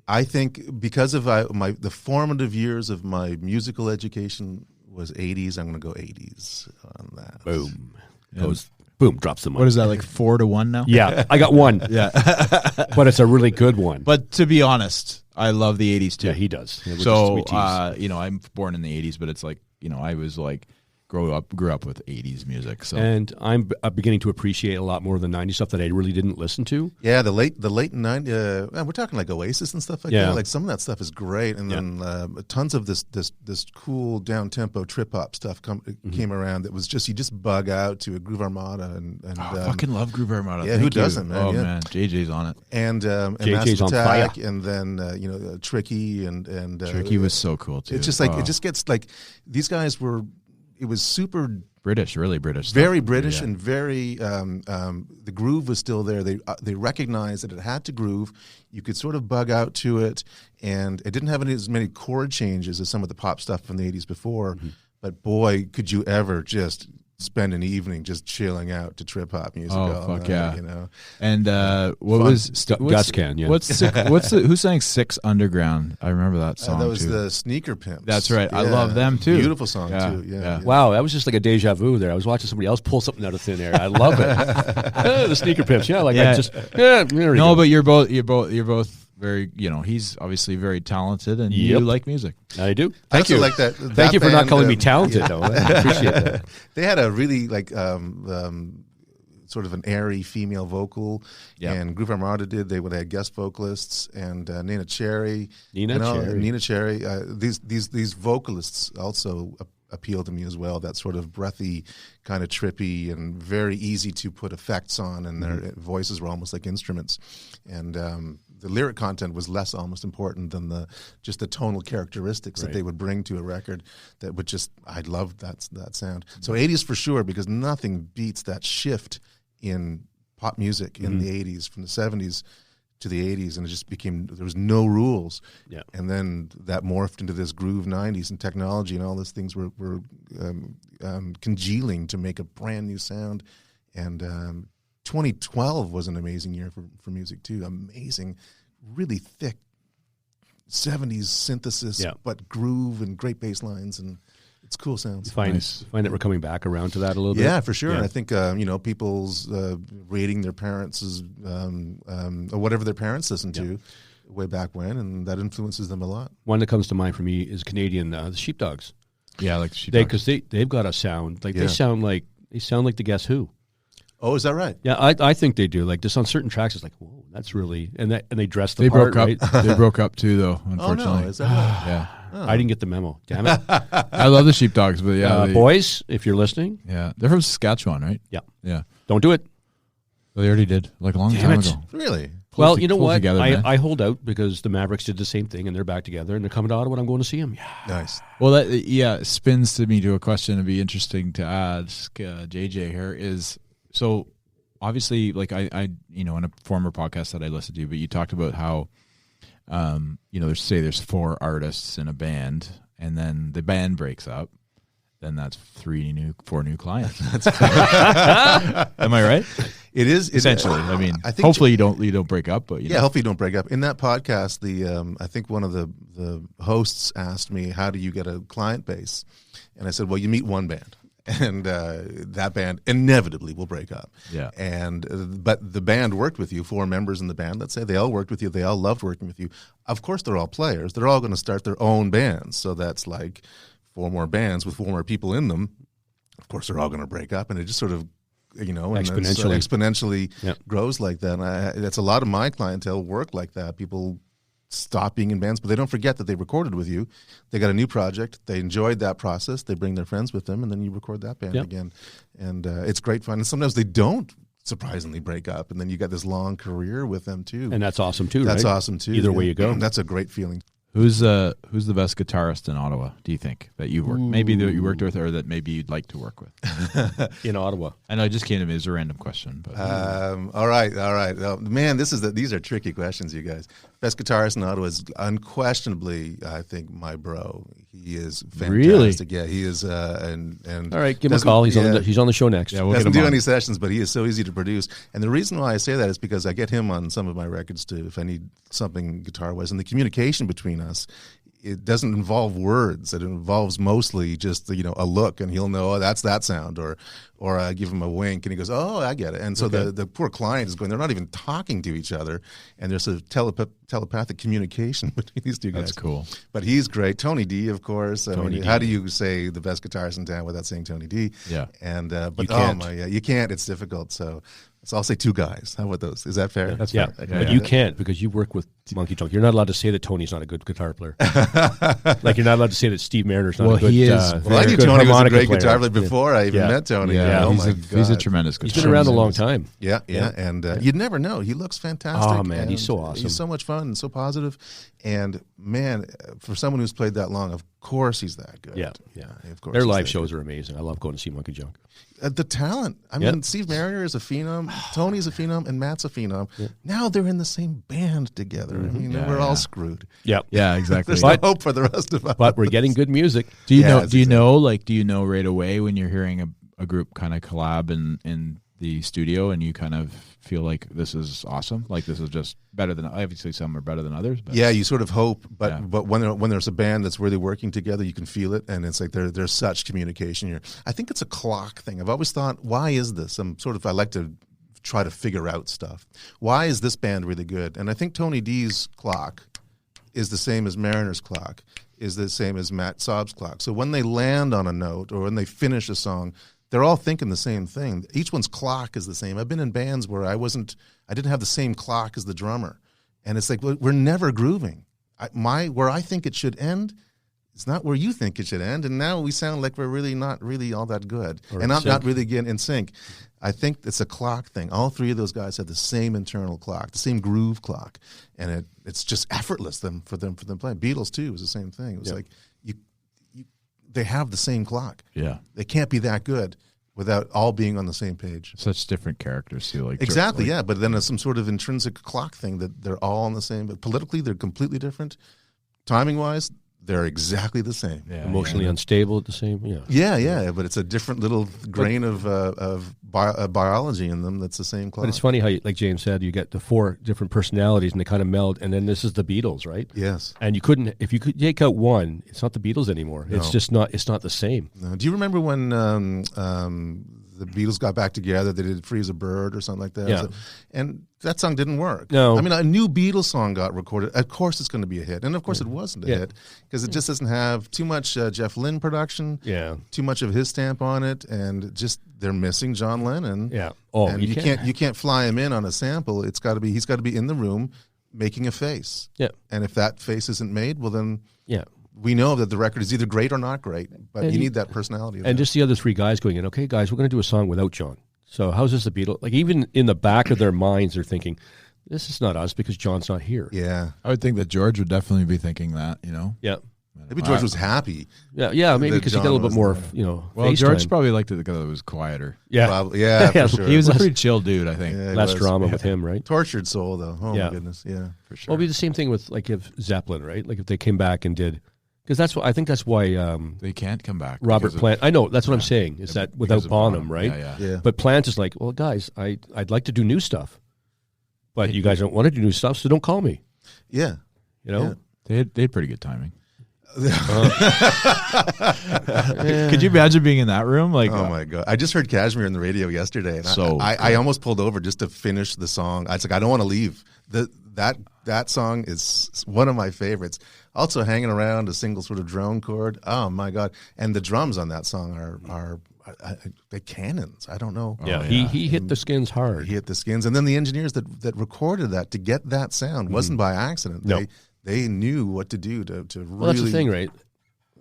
I think because of the formative years of my musical education was 80s, I'm going to go 80s on that. Boom. Boom, drops the mic. What is that, like 4-1 now? Yeah, I got one. Yeah. But it's a really good one. But to be honest, I love the 80s too. Yeah, he does. Yeah, So, I'm born in the 80s, but it's like, I was like, grew up with 80s music. So, and I'm beginning to appreciate a lot more of the 90s stuff that I really didn't listen to. Yeah, the late 90s. We're talking like Oasis and stuff like that. Like some of that stuff is great, and then tons of this cool down tempo trip hop stuff came around. That was just you just bug out to a Groove Armada and I fucking love Groove Armada. Yeah, who doesn't, man? Oh man, JJ's on it. And JJ's on Attack, fire. and then Tricky and Tricky was so cool too. It's just like it just gets like these guys were. It was super British, really British, very British, and very. The groove was still there. They recognized that it had to groove. You could sort of bug out to it, and it didn't have as many chord changes as some of the pop stuff from the '80s before. Mm-hmm. But boy, could you ever just spend an evening just chilling out to trip hop music? Oh fuck yeah! And Gus can? Yeah. Who sang Six Underground? I remember that song. That was too. the Sneaker Pimps. That's right. I love them too. Beautiful song too. Yeah. Wow, that was just like a deja vu there. I was watching somebody else pull something out of thin air. I love it. The Sneaker Pimps. Yeah, No, but you're both very, he's obviously very talented, and you like music. I do. Thank you. Like that. Thank you for not calling me talented, though. I appreciate that. They had a really sort of an airy female vocal, and Groove Armada did. They would have guest vocalists, and Nina Cherry. Nina Cherry. These vocalists also appeal to me as well. That sort of breathy, kind of trippy, and very easy to put effects on, and their voices were almost like instruments, and. The lyric content was less almost important than just the tonal characteristics that they would bring to a record. That would I loved that sound. So 80s for sure, because nothing beats that shift in pop music in the 80s, from the 70s to the 80s, and it just became, there was no rules. Yeah. And then that morphed into this groove 90s, and technology and all these things were congealing to make a brand new sound. And 2012 was an amazing year for music too. Amazing, really thick 70s synthesis, but groove and great bass lines, and it's cool sounds. Find that we're coming back around to that a little bit. Yeah, for sure. And I think people's rating their parents or whatever their parents listened to way back when, and that influences them a lot. One that comes to mind for me is Canadian, the Sheepdogs. Yeah, like the Sheepdogs, because they've got a sound like they sound like the Guess Who. Oh, is that right? Yeah, I think they do. Like just on certain tracks, it's like, whoa, that's really and they dress the part. They broke up. Right? They broke up too, though. Unfortunately, oh, no, is that right? Yeah. Oh. I didn't get the memo. Damn it! I love the Sheepdogs, but boys, if you're listening, they're from Saskatchewan, right? Yeah. Don't do it. Well, they already did, like a long time ago. Really? Well, you know what? Together, I hold out because the Mavericks did the same thing, and they're back together, and they're coming to Ottawa, and I'm going to see them. Yeah. Nice. Well, that spins to me to a question that'd be interesting to ask JJ here is, so obviously, like I in a former podcast that I listened to, but you talked about how, there's 4 artists in a band, and then the band breaks up. Then that's 4 new clients. Am I right? It is essentially. I mean, I think hopefully you don't break up, but hopefully you don't break up. In that podcast, I think one of the hosts asked me, "How do you get a client base?" And I said, "Well, you meet one band, and that band inevitably will break up. Yeah. But the band worked with you, 4 members in the band. Let's say they all worked with you. They all loved working with you. Of course, they're all players. They're all going to start their own bands. So that's like 4 more bands with 4 more people in them. Of course, they're all going to break up, and it just sort of, exponentially grows like that. And that's a lot of my clientele work like that. People stop being in bands, but they don't forget that they recorded with you. They got a new project. They enjoyed that process. They bring their friends with them, and then you record that band again. And it's great fun. And sometimes they don't surprisingly break up, and then you got this long career with them too. And that's awesome too, That's right? awesome too. Either way you go. That's a great feeling. Who's the best guitarist in Ottawa, do you think, that you've worked? Maybe that you worked with, or that maybe you'd like to work with? In Ottawa. I know it just came to me as a random question. But All right. Oh, man, these are tricky questions, you guys. Best guitarist in Ottawa is unquestionably, I think, my bro. He is fantastic. Really? Yeah, he is. And All right, give him a call. He's on the show next. yeah, we'll doesn't get him do on. any sessions, but he is so easy to produce. And the reason why I say that is because I get him on some of my records too, if I need something guitar-wise. And the communication between us, it doesn't involve words. It involves mostly just a look, and he'll know, oh, that's that sound, or I give him a wink, and he goes, oh, I get it. And so the poor client is going, they're not even talking to each other, and there's a telepathic communication between these two guys. That's cool. But he's great. Tony D, of course. Tony D. How do you say the best guitarist in town without saying Tony D? Yeah. And but You can't. you can't. It's difficult. So I'll say two guys. How about those? Is that fair? That's fair. But Yeah. you can't, because you work with Monkey Junk. You're not allowed to say that Tony's not a good guitar player. Like you're not allowed to say that Steve Mariner's not Well, a good. he is Well, I knew good Tony was a harmonica great player. guitar player before I even met Tony. Yeah, Oh he's, my he's a God. tremendous guitarist. He's been around a long time. Yeah. And you'd never know. He looks fantastic. Oh, man, he's and so awesome. He's so much fun and so positive. And man, for someone who's played that long, of course he's that good. Yeah. Of course. Their he's live that shows are amazing. I love going to see Monkey Junk. The talent. I mean, Steve Mariner is a phenom, Tony's a phenom, and Matt's a phenom. Now they're in the same band together. I mean, we're all screwed. Yeah. Yeah, exactly. There's no hope for the rest of us. But we're getting good music. Do you know? Yes, Do you know? Do you know right away when you're hearing a group kind of collab in the studio, and you kind of feel like this is awesome? Like this is just better than, obviously some are better than others. But Yeah, you sort of hope, but when there's a band that's really working together, you can feel it, and it's like there's such communication here. I think it's a clock thing. I've always thought, why is this? I like to try to figure out stuff. Why is this band really good? And I think Tony D's clock is the same as Mariner's clock, is the same as Matt Saab's clock. So when they land on a note or when they finish a song, they're all thinking the same thing. Each one's clock is the same. I've been in bands where I didn't have the same clock as the drummer. And it's like, we're never grooving. Where I think it should end, it's not where you think it should end. And now we sound like we're really not really all that good. And I'm not really getting in sync. I think it's a clock thing. All three of those guys have the same internal clock, the same groove clock. And it's just effortless for them playing. Beatles, too, was the same thing. It was like, they have the same clock. yeah, They can't be that good without all being on the same page. such different characters too. Like Exactly, yeah. But then there's some sort of intrinsic clock thing that they're all on the same. But politically, they're completely different. Timing-wise, they're exactly the same. Yeah, Emotionally unstable at the same. Yeah. But it's a different little grain of biology in them that's the same clock. But it's funny how, like James said, you get the four different personalities and they kind of meld, and then this is the Beatles, right? Yes. And if you could take out one, it's not the Beatles anymore. No. It's just not. It's not the same. No. Do you remember when the Beatles got back together? They did "Free as a Bird" or something like that. Yeah. And that song didn't work. No. I mean, a new Beatles song got recorded. Of course, it's going to be a hit, and of course, it wasn't a hit because it just doesn't have too much Jeff Lynne production. Yeah. Too much of his stamp on it, and just they're missing John Lennon. Yeah. Oh, and you can't fly him in on a sample. He's got to be in the room making a face. Yeah. And if that face isn't made, well then Yeah. we know that the record is either great or not great. But And you need that personality. And just the other three guys going in. Okay, guys, we're going to do a song without John. So how's this the Beatles? Like even in the back of their minds, they're thinking, "This is not us because John's not here." yeah. I would think that George would definitely be thinking that. Yeah. Maybe George was happy. Yeah. Maybe That because he got a John little bit more, wasn't Well, face George time. probably liked it because it was quieter. Yeah. Probably. Yeah, Yeah, for sure. He was a Less- pretty chill dude, I think. Yeah, he Less was. drama with him, right? Tortured soul, though. Oh, Yeah. my goodness. Yeah, for sure. Well, it'd be the same thing with like if Zeppelin, right? Like if they came back and did, because I think that's why They can't come back. Robert because of- Plant. I know that's what I'm saying. Is that because without of Bonham, right? Yeah. But Plant is like, well, guys, I'd like to do new stuff, but you guys don't want to do new stuff, so don't call me. Yeah. You know. Yeah. They had pretty good timing. Could you imagine being in that room? Like, Oh my god! I just heard Kashmir on the radio yesterday, and So I almost pulled over just to finish the song. I was like, I don't want to leave. That song is one of my favorites. Also, hanging around a single sort of drone chord. Oh my god! And the drums on that song are they cannons. I don't know. Yeah, Oh, he hit the skins hard. He hit the skins, and then the engineers that recorded that to get that sound wasn't by accident. No. They knew what to do to really. Well, that's the thing, right?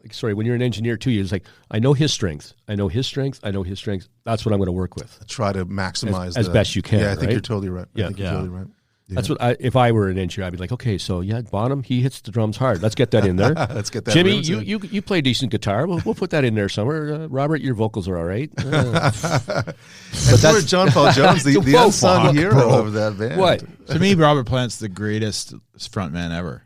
Like, sorry, when you're an engineer too, you're just like, I know his strength. I know his strength. I know his strength. That's what I'm going to work with. Try to maximize As best you can, Yeah, I think right? you're totally right. Yeah. I think you're totally right. That's what if I were an engineer, I'd be like, okay, so Bonham, he hits the drums hard. Let's get that in there. Let's get that. Jimmy, you play decent guitar. We'll put that in there somewhere. Robert, your vocals are all right. But that's John Paul Jones, the unsung hero of that band. What? To me, Robert Plant's the greatest frontman ever.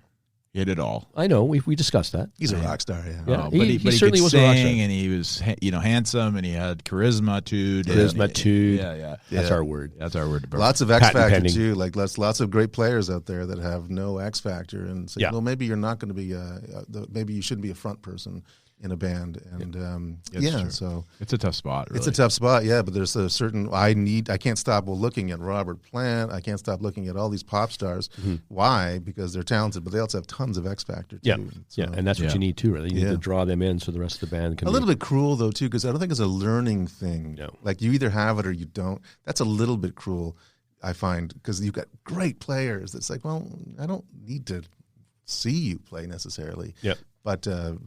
He had it all. I know. We discussed that. He's a rock star, Yeah. But he certainly could was a rock star. sing, and he was handsome, and he had charisma too. Yeah. That's our word. That's our word. Lots of X Patent factor pending. too. Like lots of great players out there that have no X factor, and say, well, maybe you're not going to be. Maybe you shouldn't be a front person in a band, and so it's a tough spot. Really. It's a tough spot, yeah. But there's a certain I can't stop looking at Robert Plant. I can't stop looking at all these pop stars. Mm-hmm. Why? Because they're talented, but they also have tons of X factor too. Yeah, So, and that's what you need too. Really, you need to draw them in so the rest of the band can. A little bit cruel though too, because I don't think it's a learning thing. No. Like you either have it or you don't. That's a little bit cruel, I find, because you've got great players. It's like, well, I don't need to see you play necessarily. Yeah. But your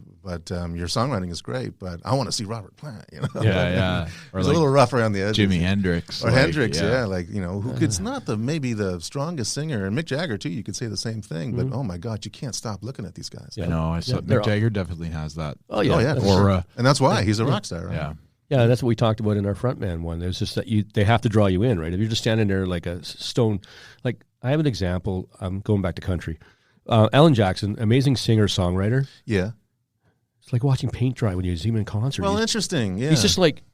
songwriting is great. But I want to see Robert Plant. You know. Yeah. Or it's a little rough around the edges. Jimi Hendrix. Or Hendrix, like who could not maybe the strongest singer, and Mick Jagger too. You could say the same thing. But oh my God, you can't stop looking at these guys. Yeah. No, Mick Jagger definitely has that. Oh yeah. Aura, and that's why he's a rock star. Right? Yeah. Yeah, that's what we talked about in our frontman one. There's just that they have to draw you in, right? If you're just standing there like a stone, like I have an example. I'm going back to country. Alan Jackson, amazing singer songwriter. Yeah. It's like watching paint dry when you see him in concert. Well, interesting. Yeah. He's just like,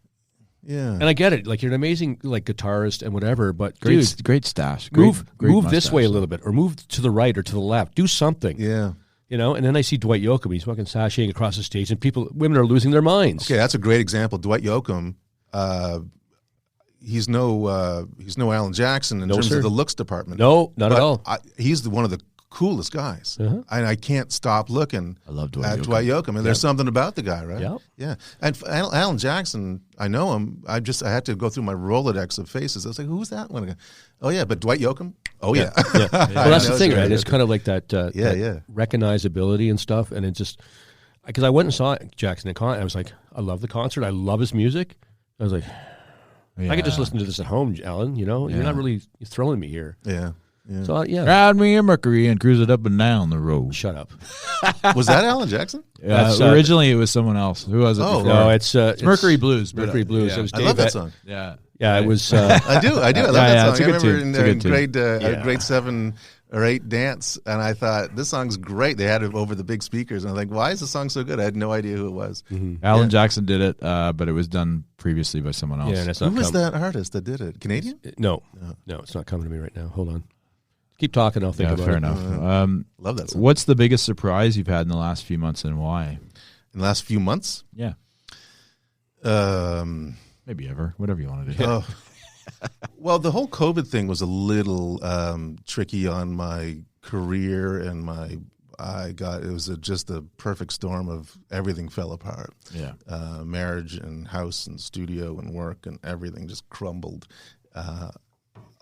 and I get it. Like you're an amazing like guitarist and whatever, but great stash. Move mustache. this way a little bit, or move to the right or to the left. Do something. Yeah. You know, and then I see Dwight Yoakam. He's fucking sashaying across the stage, and women are losing their minds. Okay, that's a great example. Dwight Yoakam, he's no Alan Jackson in terms of the looks department. No, not at all. He's one of the coolest guys, and I can't stop looking. I love Dwight Yoakam, and there's something about the guy, right? Yeah. And Alan Jackson, I know him. I had to go through my Rolodex of faces. I was like, who's that one? I go, oh yeah, but Dwight Yoakam. Oh yeah. Well, that's the thing, right? It's kind of like that. Recognizability and stuff, and it just because I went and saw Jackson in concert, I was like, I love the concert. I love his music. I was like, I could just listen to this at home, Alan. You know, you're not really throwing me here. Yeah. So ride me a Mercury and cruise it up and down the road. Shut up. Was that Alan Jackson? Originally, it was someone else. Who was it? Oh, before? No, it's Mercury Blues. Mercury Blues. Yeah. It was I Dave love that song. Yeah, it was. I do. I love that song. I remember in grade 7 or 8 dance, and I thought this song's great. They had it over the big speakers, and I was like, why is the song so good? I had no idea who it was. Mm-hmm. Alan Jackson did it, but it was done previously by someone else. Yeah, and who was that artist that did it? Canadian? No, it's not coming to me right now. Hold on. Keep talking. I'll think about it. Fair enough. Love that song. What's the biggest surprise you've had in the last few months, and why? In the last few months? Yeah. Maybe ever. Whatever you want to do. Well, the whole COVID thing was a little tricky on my career and it was just a perfect storm of everything fell apart. Yeah. Marriage and house and studio and work and everything just crumbled.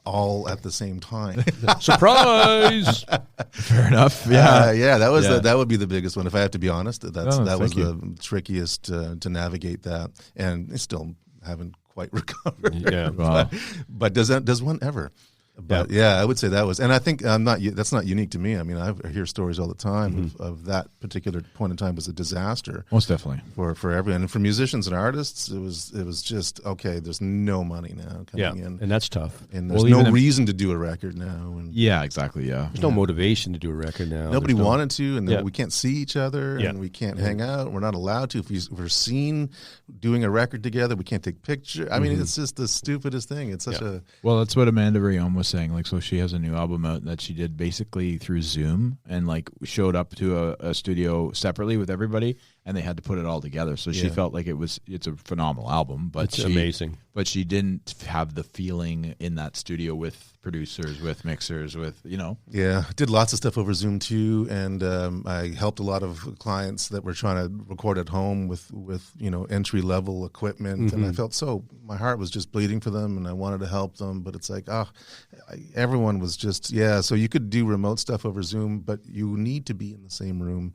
All at the same time. Surprise! Fair enough. That would be the biggest one. If I have to be honest, that was the trickiest to navigate that, and I still haven't quite recovered. Yeah, but does one ever? But I would say that was, and I think that's not unique to me. I mean, I hear stories all the time of that particular point in time was a disaster. Most definitely for everyone, and for musicians and artists, it was just okay. There's no money now coming in, and that's tough. And there's no reason to do a record now. And exactly. Yeah, there's no motivation to do a record now. Nobody wanted to, and we can't see each other, and we can't hang out. We're not allowed to. If we're seen doing a record together, we can't take pictures. I mean, it's just the stupidest thing. It's such a that's what Amanda Rion was saying. Like, so she has a new album out that she did basically through Zoom, and like showed up to a studio separately with everybody, and they had to put it all together. So she felt like it's a phenomenal album, but it's amazing. But she didn't have the feeling in that studio with producers, with mixers, with Yeah, I did lots of stuff over Zoom too, and I helped a lot of clients that were trying to record at home with entry level equipment, and I felt my heart was just bleeding for them, and I wanted to help them, but it's like everyone was just So you could do remote stuff over Zoom, but you need to be in the same room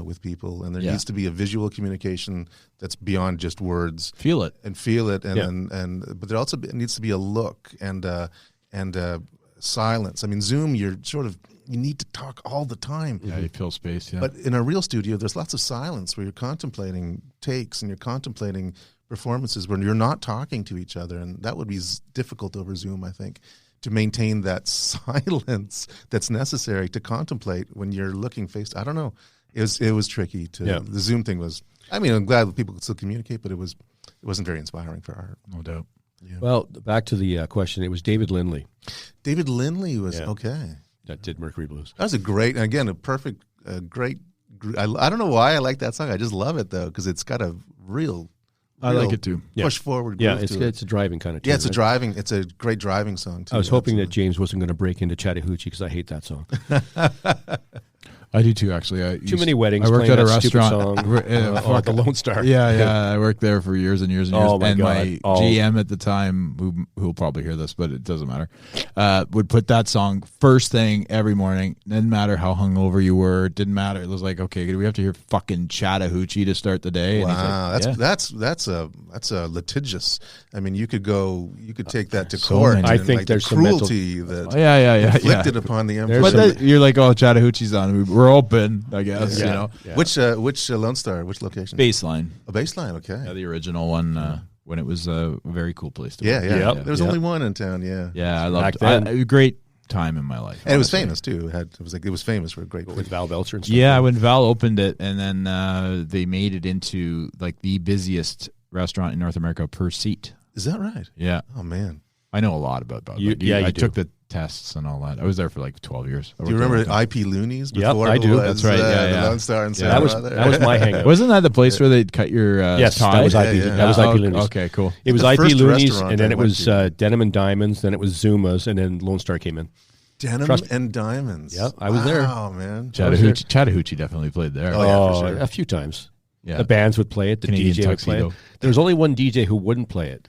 with people, and there needs to be a visual communication that's beyond just words. Feel it, and but there also needs to be a look, and silence. I mean, Zoom, you need to talk all the time. Yeah, you fill space. Yeah, But in a real studio, there's lots of silence where you're contemplating takes and you're contemplating performances when you're not talking to each other, and that would be difficult over Zoom, I think, to maintain that silence that's necessary to contemplate when you're looking face. I don't know. It was tricky. The Zoom thing was. I mean, I'm glad that people could still communicate, but it wasn't very inspiring for art. no doubt. Yeah. Well, back to the question. It was David Lindley David Lindley was okay. that did Mercury Blues. That was a perfect, great. I don't know why I like that song. I just love it though because it's got a real. I like it too. Push forward. Yeah, groove to it's a driving kind of tune. Yeah, it's a great driving song too. I was hoping that James wasn't going to break into Chattahoochee because I hate that song. I do too, actually. Too many weddings. I worked playing at a that stupid restaurant. Song. The Lone Star. Yeah. I worked there for years and years and years. Oh, my and God. my GM at the time, who will probably hear this, but it doesn't matter, would put that song first thing every morning. Didn't matter how hungover you were. It didn't matter. It was like, okay, do we have to hear fucking Chattahoochee to start the day? And Wow, he's like, that's a litigious. I mean, you could take that to So court. many. I and, think like, there's the some mental- cruelty that yeah. inflicted upon the emperor. But that, you're like, oh, Chattahoochee's on. We're open, I guess. Yeah. You know, Yeah. Which Lone Star? Which location? baseline. A baseline. Okay. Yeah, the original one when it was a very cool place to Yeah, work. yeah. Yep. There was Yep. only one in town. Yeah. Yeah, I Back loved then. it. A great time in my life. And it was honestly. famous too. It was famous for a great. With Val Belcher and stuff. Yeah, when Val opened it, and then they made it into like the busiest restaurant in North America per seat. Is that right? Yeah, Oh man. I know a lot about that. You I do. took the tests and all that. I was there for like 12 years. Do you remember IP Looney's Yep, before? I it do. was, That's right. Yeah, the yeah. Lone Star and Yeah. That was my hangout. Wasn't that the place where they'd cut your Yes, tie? that was IP. Yeah. That was Oh, IP Looney's. Okay, cool. It was The IP first Looney's, restaurant and then I it went was to. Denim and Diamonds, then it was Zuma's, and then Lone Star came in. Denim Trust- and Diamonds. Yeah, I was there. Wow, man. Chattahoochee definitely played there. Oh, yeah, for sure. A few times. Yeah. The bands would play it. The Canadian DJ would play it. Tuxedo. There was only one DJ who wouldn't play it.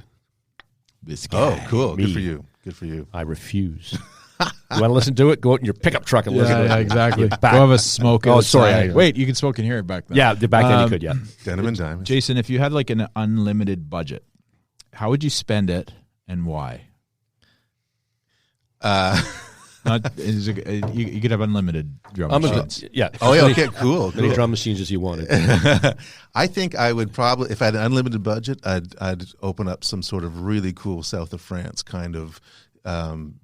This Oh, guy. cool. Me. Good for you. Good for you. I refuse. You want to listen to it? Go out in your pickup truck and listen to it. Yeah, exactly. Go Get back. have a smoke. Oh, sorry. outside. Wait, you can smoke in here back then. Yeah, back then you could, yeah. Denim and Diamonds. Jason, if you had like an unlimited budget, how would you spend it and why? You could have unlimited drum machines. Yeah. Oh, yeah. As Okay, many- cool. as many cool. drum machines as you wanted. I think I would probably, if I had an unlimited budget, I'd open up some sort of really cool South of France kind of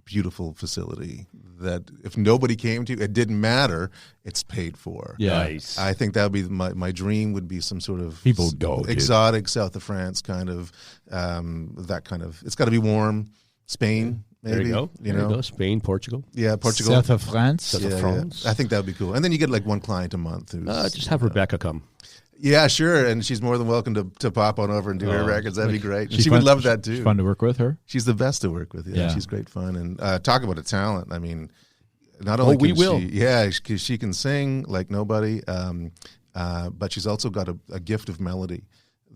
beautiful facility that if nobody came to, it didn't matter, it's paid for. Yeah. Nice. I think that would be my dream would be some sort of People go, dude. exotic South of France kind of that kind of. It's got to be warm. Spain, maybe. There you go. You There know, you go. Spain, Portugal. yeah, Portugal. South of France. South of yeah, France. yeah. I think that would be cool. And then you get like one client a month. Who's, Just have Rebecca come. yeah, sure. And she's more than welcome to pop on over and do her records. That'd be great. And she fun- would love that too. She's fun to work with her. She's the best to work with. Yeah, Yeah. she's great fun. And talk about a talent. I mean, not only we can will. she can sing like nobody, but she's also got a gift of melody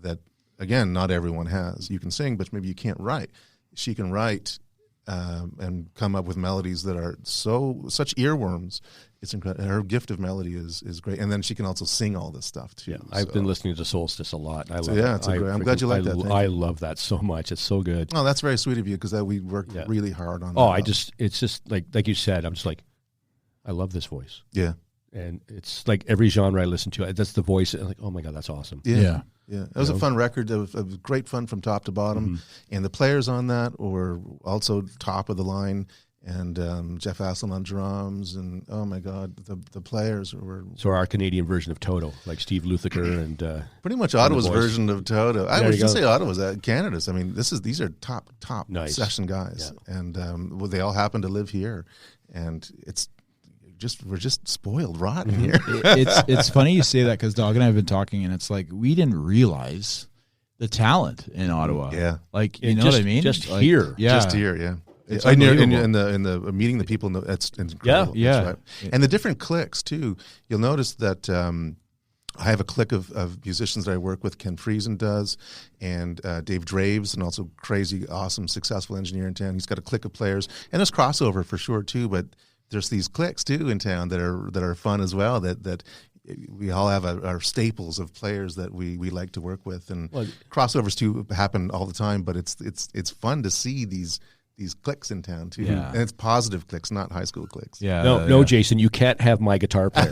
that, again, not everyone has. You can sing, but maybe you can't write. She can write and come up with melodies that are such earworms. It's incredible. Her gift of melody is great, and then she can also sing all this stuff too. Yeah, I've been listening to Solstice a lot. I love yeah, it. it's I'm glad you like that. Thank I you. love that so much. It's so good. Oh, that's very sweet of you because we worked really hard on. Oh, that. it's just like you said. I'm just like, I love this voice, yeah. and it's like every genre I listen to. That's the voice. And like, oh my god, that's awesome. Yeah. It was a fun record. It was great fun from top to bottom. And the players on that were also top of the line. And Jeff Asselin on drums. And oh my God, the players were So our Canadian version of Toto, like Steve Lukather and pretty much Ottawa's boys. version of Toto. I There would you just go. say Ottawa's Canada's. I mean, these are top Nice. session guys. And they all happen to live here. And we're just spoiled rotten here. It's funny you say that because Dawg and I have been talking, and it's like we didn't realize the talent in Ottawa. Yeah. like you And know just- what I mean. just Like, here. yeah, Just here, yeah. It's in unbelievable. the meeting the people, that's incredible. Yeah. That's right. And the different cliques too. You'll notice that I have a clique of musicians that I work with. Ken Friesen does, and Dave Draves, and also crazy, awesome, successful engineer in town. He's got a clique of players, and there's crossover for sure too. But there's these cliques too in town that are fun as well. That we all have our staples of players that we like to work with, and crossovers too happen all the time. But it's fun to see these these cliques in town too, Yeah. and it's positive cliques, not high school cliques. Yeah. No, Jason, you can't have my guitar player.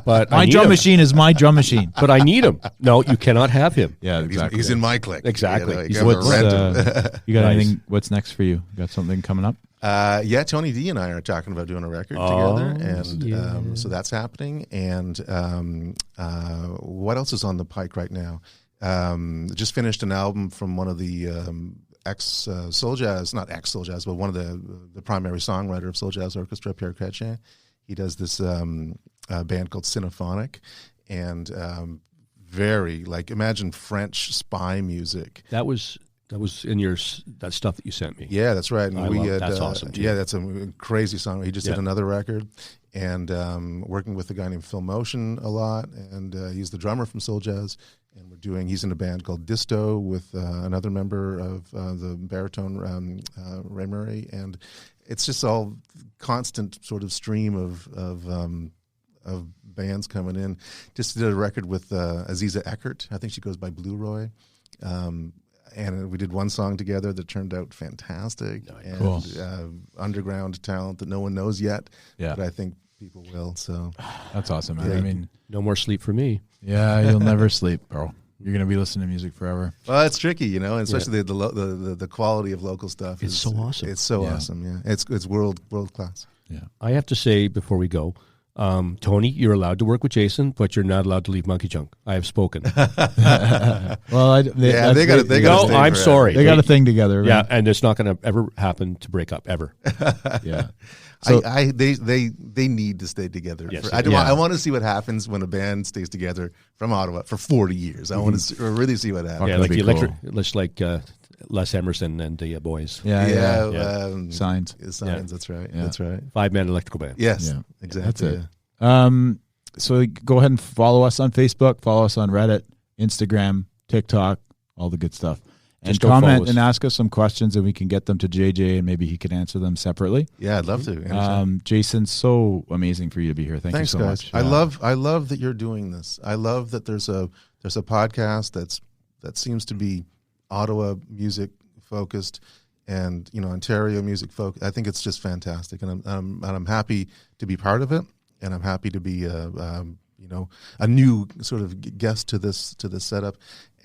But I My need drum him. machine is my drum machine. But I need him. No, you cannot have him. Yeah, He's, exactly. he's in my clique. Exactly. You He's gotta What's, rent him. you got Nice. anything? What's next for you? Got something coming up? Yeah, Tony D and I are talking about doing a record together, and yeah. so that's happening. And what else is on the pike right now? Just finished an album from one of the ex Soul Jazz, not ex Soul Jazz, but one of the primary songwriter of Soul Jazz Orchestra, Pierre Chrétien. He does this band called Symphonic, and very like imagine French spy music. That was in that stuff that you sent me. Yeah, that's right. And I love- that's awesome, too. Yeah, that's a crazy song. He just Yeah. did another record, and working with a guy named Phil Motion a lot, and he's the drummer from Soul Jazz. And he's in a band called Disto with another member of the baritone Ray Murray, and it's just all constant sort of stream of bands coming in. Just did a record with Aziza Eckert. I think she goes by Blue Roy. And we did one song together that turned out fantastic. And Cool. Underground talent that no one knows yet, Yeah. but I think people will. So That's awesome, man. Yeah. I mean, No more sleep for me. yeah, you'll never sleep, bro. You're gonna be listening to music forever. well, it's tricky, and especially the quality of local stuff. It's so awesome. It's so Yeah. awesome. Yeah, it's world class. Yeah. I have to say before we go, Tony, you're allowed to work with Jason, but you're not allowed to leave Monkey Junk. I have spoken. Well, They that's- got No, stay I'm forever. sorry. They got a thing together. man. Yeah, and it's not going to ever happen to break up ever. Yeah. So They need to stay together. Yes, I want to see what happens when a band stays together from Ottawa for 40 years. I want to really see what happens. Yeah, that'd like be the electric, cool. just like Les Emerson and the boys. yeah, yeah. Yeah. Signs. Signs. Yeah. That's right. Yeah. That's right. 5-man electrical band. Yes, Yeah. exactly. That's it. So go ahead and follow us on Facebook, follow us on Reddit, Instagram, TikTok, all the good stuff. And Just don't follow comment us. and ask us some questions, and we can get them to JJ, and maybe he can answer them separately. Yeah, I'd love to. Anytime. Jason, so amazing for you to be here. Thank Thanks, you so guys. much. I love that you're doing this. I love that there's a podcast that seems to be Ottawa music focused and Ontario music focused. I think it's just fantastic, and I'm happy to be part of it, and I'm happy to be a new sort of guest to this setup.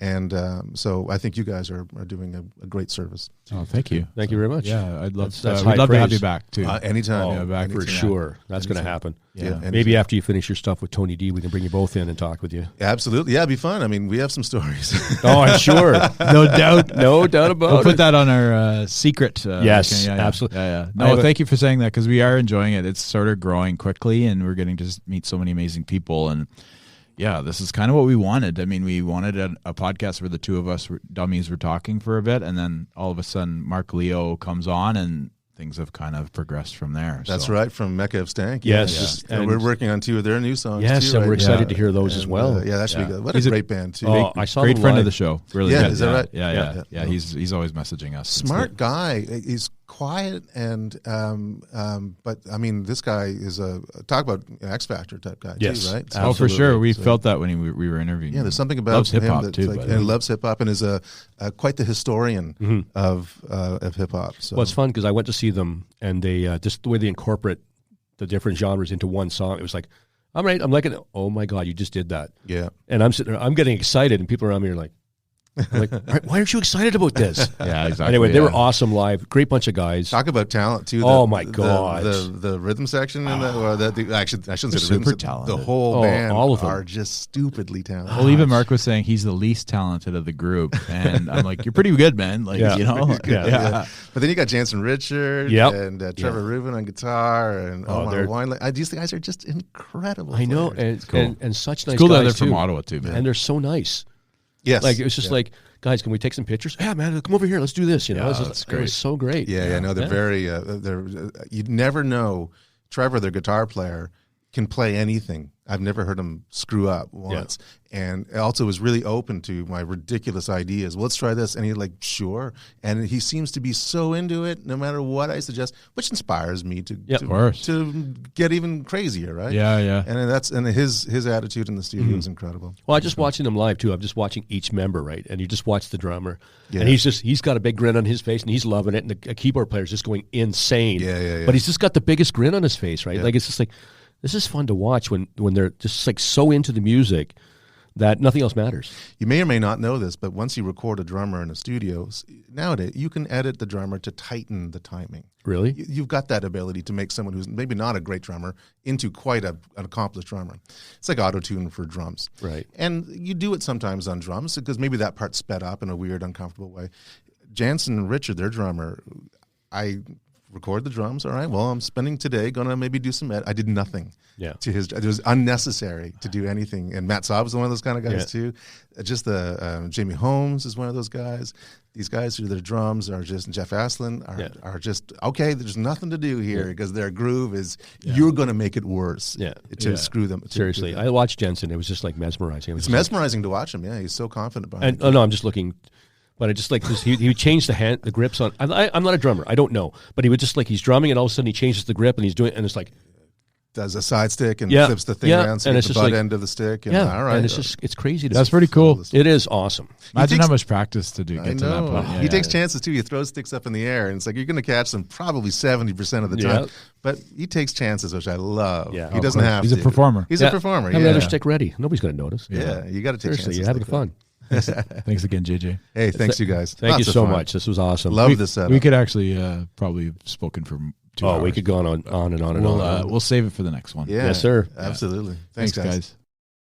And so I think you guys are doing a great service. Oh, thank you. Thank you very much. Yeah, I'd love. That's We'd high love to have praise. you back too. Anytime. Yeah, back For anytime. sure. That's going to happen. Yeah. Maybe after you finish your stuff with Tony D, we can bring you both in and talk with you. Absolutely. Yeah, it'd be fun. I mean, we have some stories. Oh, I'm sure. No doubt. No doubt about We'll it. put that on our secret. Yes, yeah, yeah. absolutely. Yeah, yeah. I have No, a- thank you for saying that because we are enjoying it. It's sort of growing quickly, and we're getting to meet so many amazing people. And yeah, this is kind of what we wanted. I mean, we wanted a podcast where the two of us dummies were talking for a bit, and then all of a sudden, Mark Leo comes on, and things have kind of progressed from there. That's So, right, from Mecca of Stank. Yes. And And- we're working on 2 of their new songs. Yes, too, and we're right? excited Yeah. to hear those as And, well. yeah, that should Yeah. be good. What He's a a great band too. Oh, I saw Great them friend live. of the show. Really Yeah, good. is that right? Yeah, Yeah, yeah. yeah. He's always messaging us. Smart guy. He's quiet and but I mean, this guy is a talk about X Factor type guy Yes. too, right? Oh, for Absolutely. sure. We So- felt that when we were interviewing. Yeah, there's something about Loves him hip-hop that's too, like, but- and loves hip hop and is quite the historian of hip hop. So Well, it's fun because I went to see them, and they just the way they incorporate the different genres into one song. It was like, I'm right. I'm like, oh my god, you just did that. yeah, And I'm sitting there, I'm getting excited, and people around me are like, why aren't you excited about this? Yeah, exactly. Anyway, they yeah. were awesome live. Great bunch of guys. talk about talent too. Oh, my God. the rhythm section and actually I shouldn't say the Super rhythm. talented. The whole Oh, band all of them. are just stupidly talented. Well, even Mark was saying he's the least talented of the group, and I'm like, "You're pretty good, man." Like, Yeah. you know, Yeah. But then you got Jansen Richard Yep. and Trevor Rubin on guitar and Omar they're- Wine. These guys are just incredible. I know, players. and such nice It's cool that guys they're from too. Ottawa too, man. And they're so nice. Yes, Like it was just like, guys, can we take some pictures? Yeah, man, come over here. Let's do this. You know, Yeah, it's just- that's It great. was so great. yeah. No, they're very. They're you'd never know. Trevor, their guitar player, can play anything. I've never heard him screw up once. And also was really open to my ridiculous ideas. Well, let's try this. And he's like, sure. And he seems to be so into it no matter what I suggest, which inspires me to get even crazier, right? Yeah. And his attitude in the studio is incredible. Well, I'm just watching them live too. I'm just watching each member, right? And you just watch the drummer, and he's got a big grin on his face, and he's loving it, and the keyboard player's just going insane. Yeah. But he's just got the biggest grin on his face, right? Like it's just like, this is fun to watch when they're just like so into the music that nothing else matters. You may or may not know this, but once you record a drummer in a studio, nowadays you can edit the drummer to tighten the timing. Really? You've got that ability to make someone who's maybe not a great drummer into quite an accomplished drummer. It's like auto-tune for drums. Right. And you do it sometimes on drums because maybe that part's sped up in a weird, uncomfortable way. Jansen and Richard, their drummer, I record the drums. All right, well, I'm spending today going to maybe do some I did nothing to his. It was unnecessary to do anything. And Matt Saab is one of those kind of guys too. Just the Jamie Holmes is one of those guys. These guys who their drums are just, and Jeff Aslan are just, okay, there's nothing to do here because their groove is, you're going to make it worse to screw them. Seriously, I watched Jensen. It was just like mesmerizing. It's mesmerizing to watch him. Yeah, he's so confident behind it. Oh, no, I'm just looking. But I just like this. He would change the grips on. I'm not a drummer. I don't know. But he would just like, he's drumming and all of a sudden he changes the grip and he's doing, and it's like, does a side stick and flips the thing around so and you it's get the just butt like, end of the stick. And, all right. And it's crazy. That's pretty cool. It is awesome. Imagine how much practice to get to that point. He takes chances too. He throws sticks up in the air, and it's like you're going to catch them probably 70% of the time. But he takes chances, which I love. Yeah, he doesn't have to. He's a performer. He's a performer. Have another stick ready. Nobody's going to notice. Yeah, you got to take chances. You're having fun. Thanks again, JJ. Hey, thanks you guys. Thank you so much. This was awesome. Love this setup. We could actually probably have spoken for 2 hours. We could go on and on and on. We'll save it for the next one. Yes, sir. Absolutely. Thanks, guys.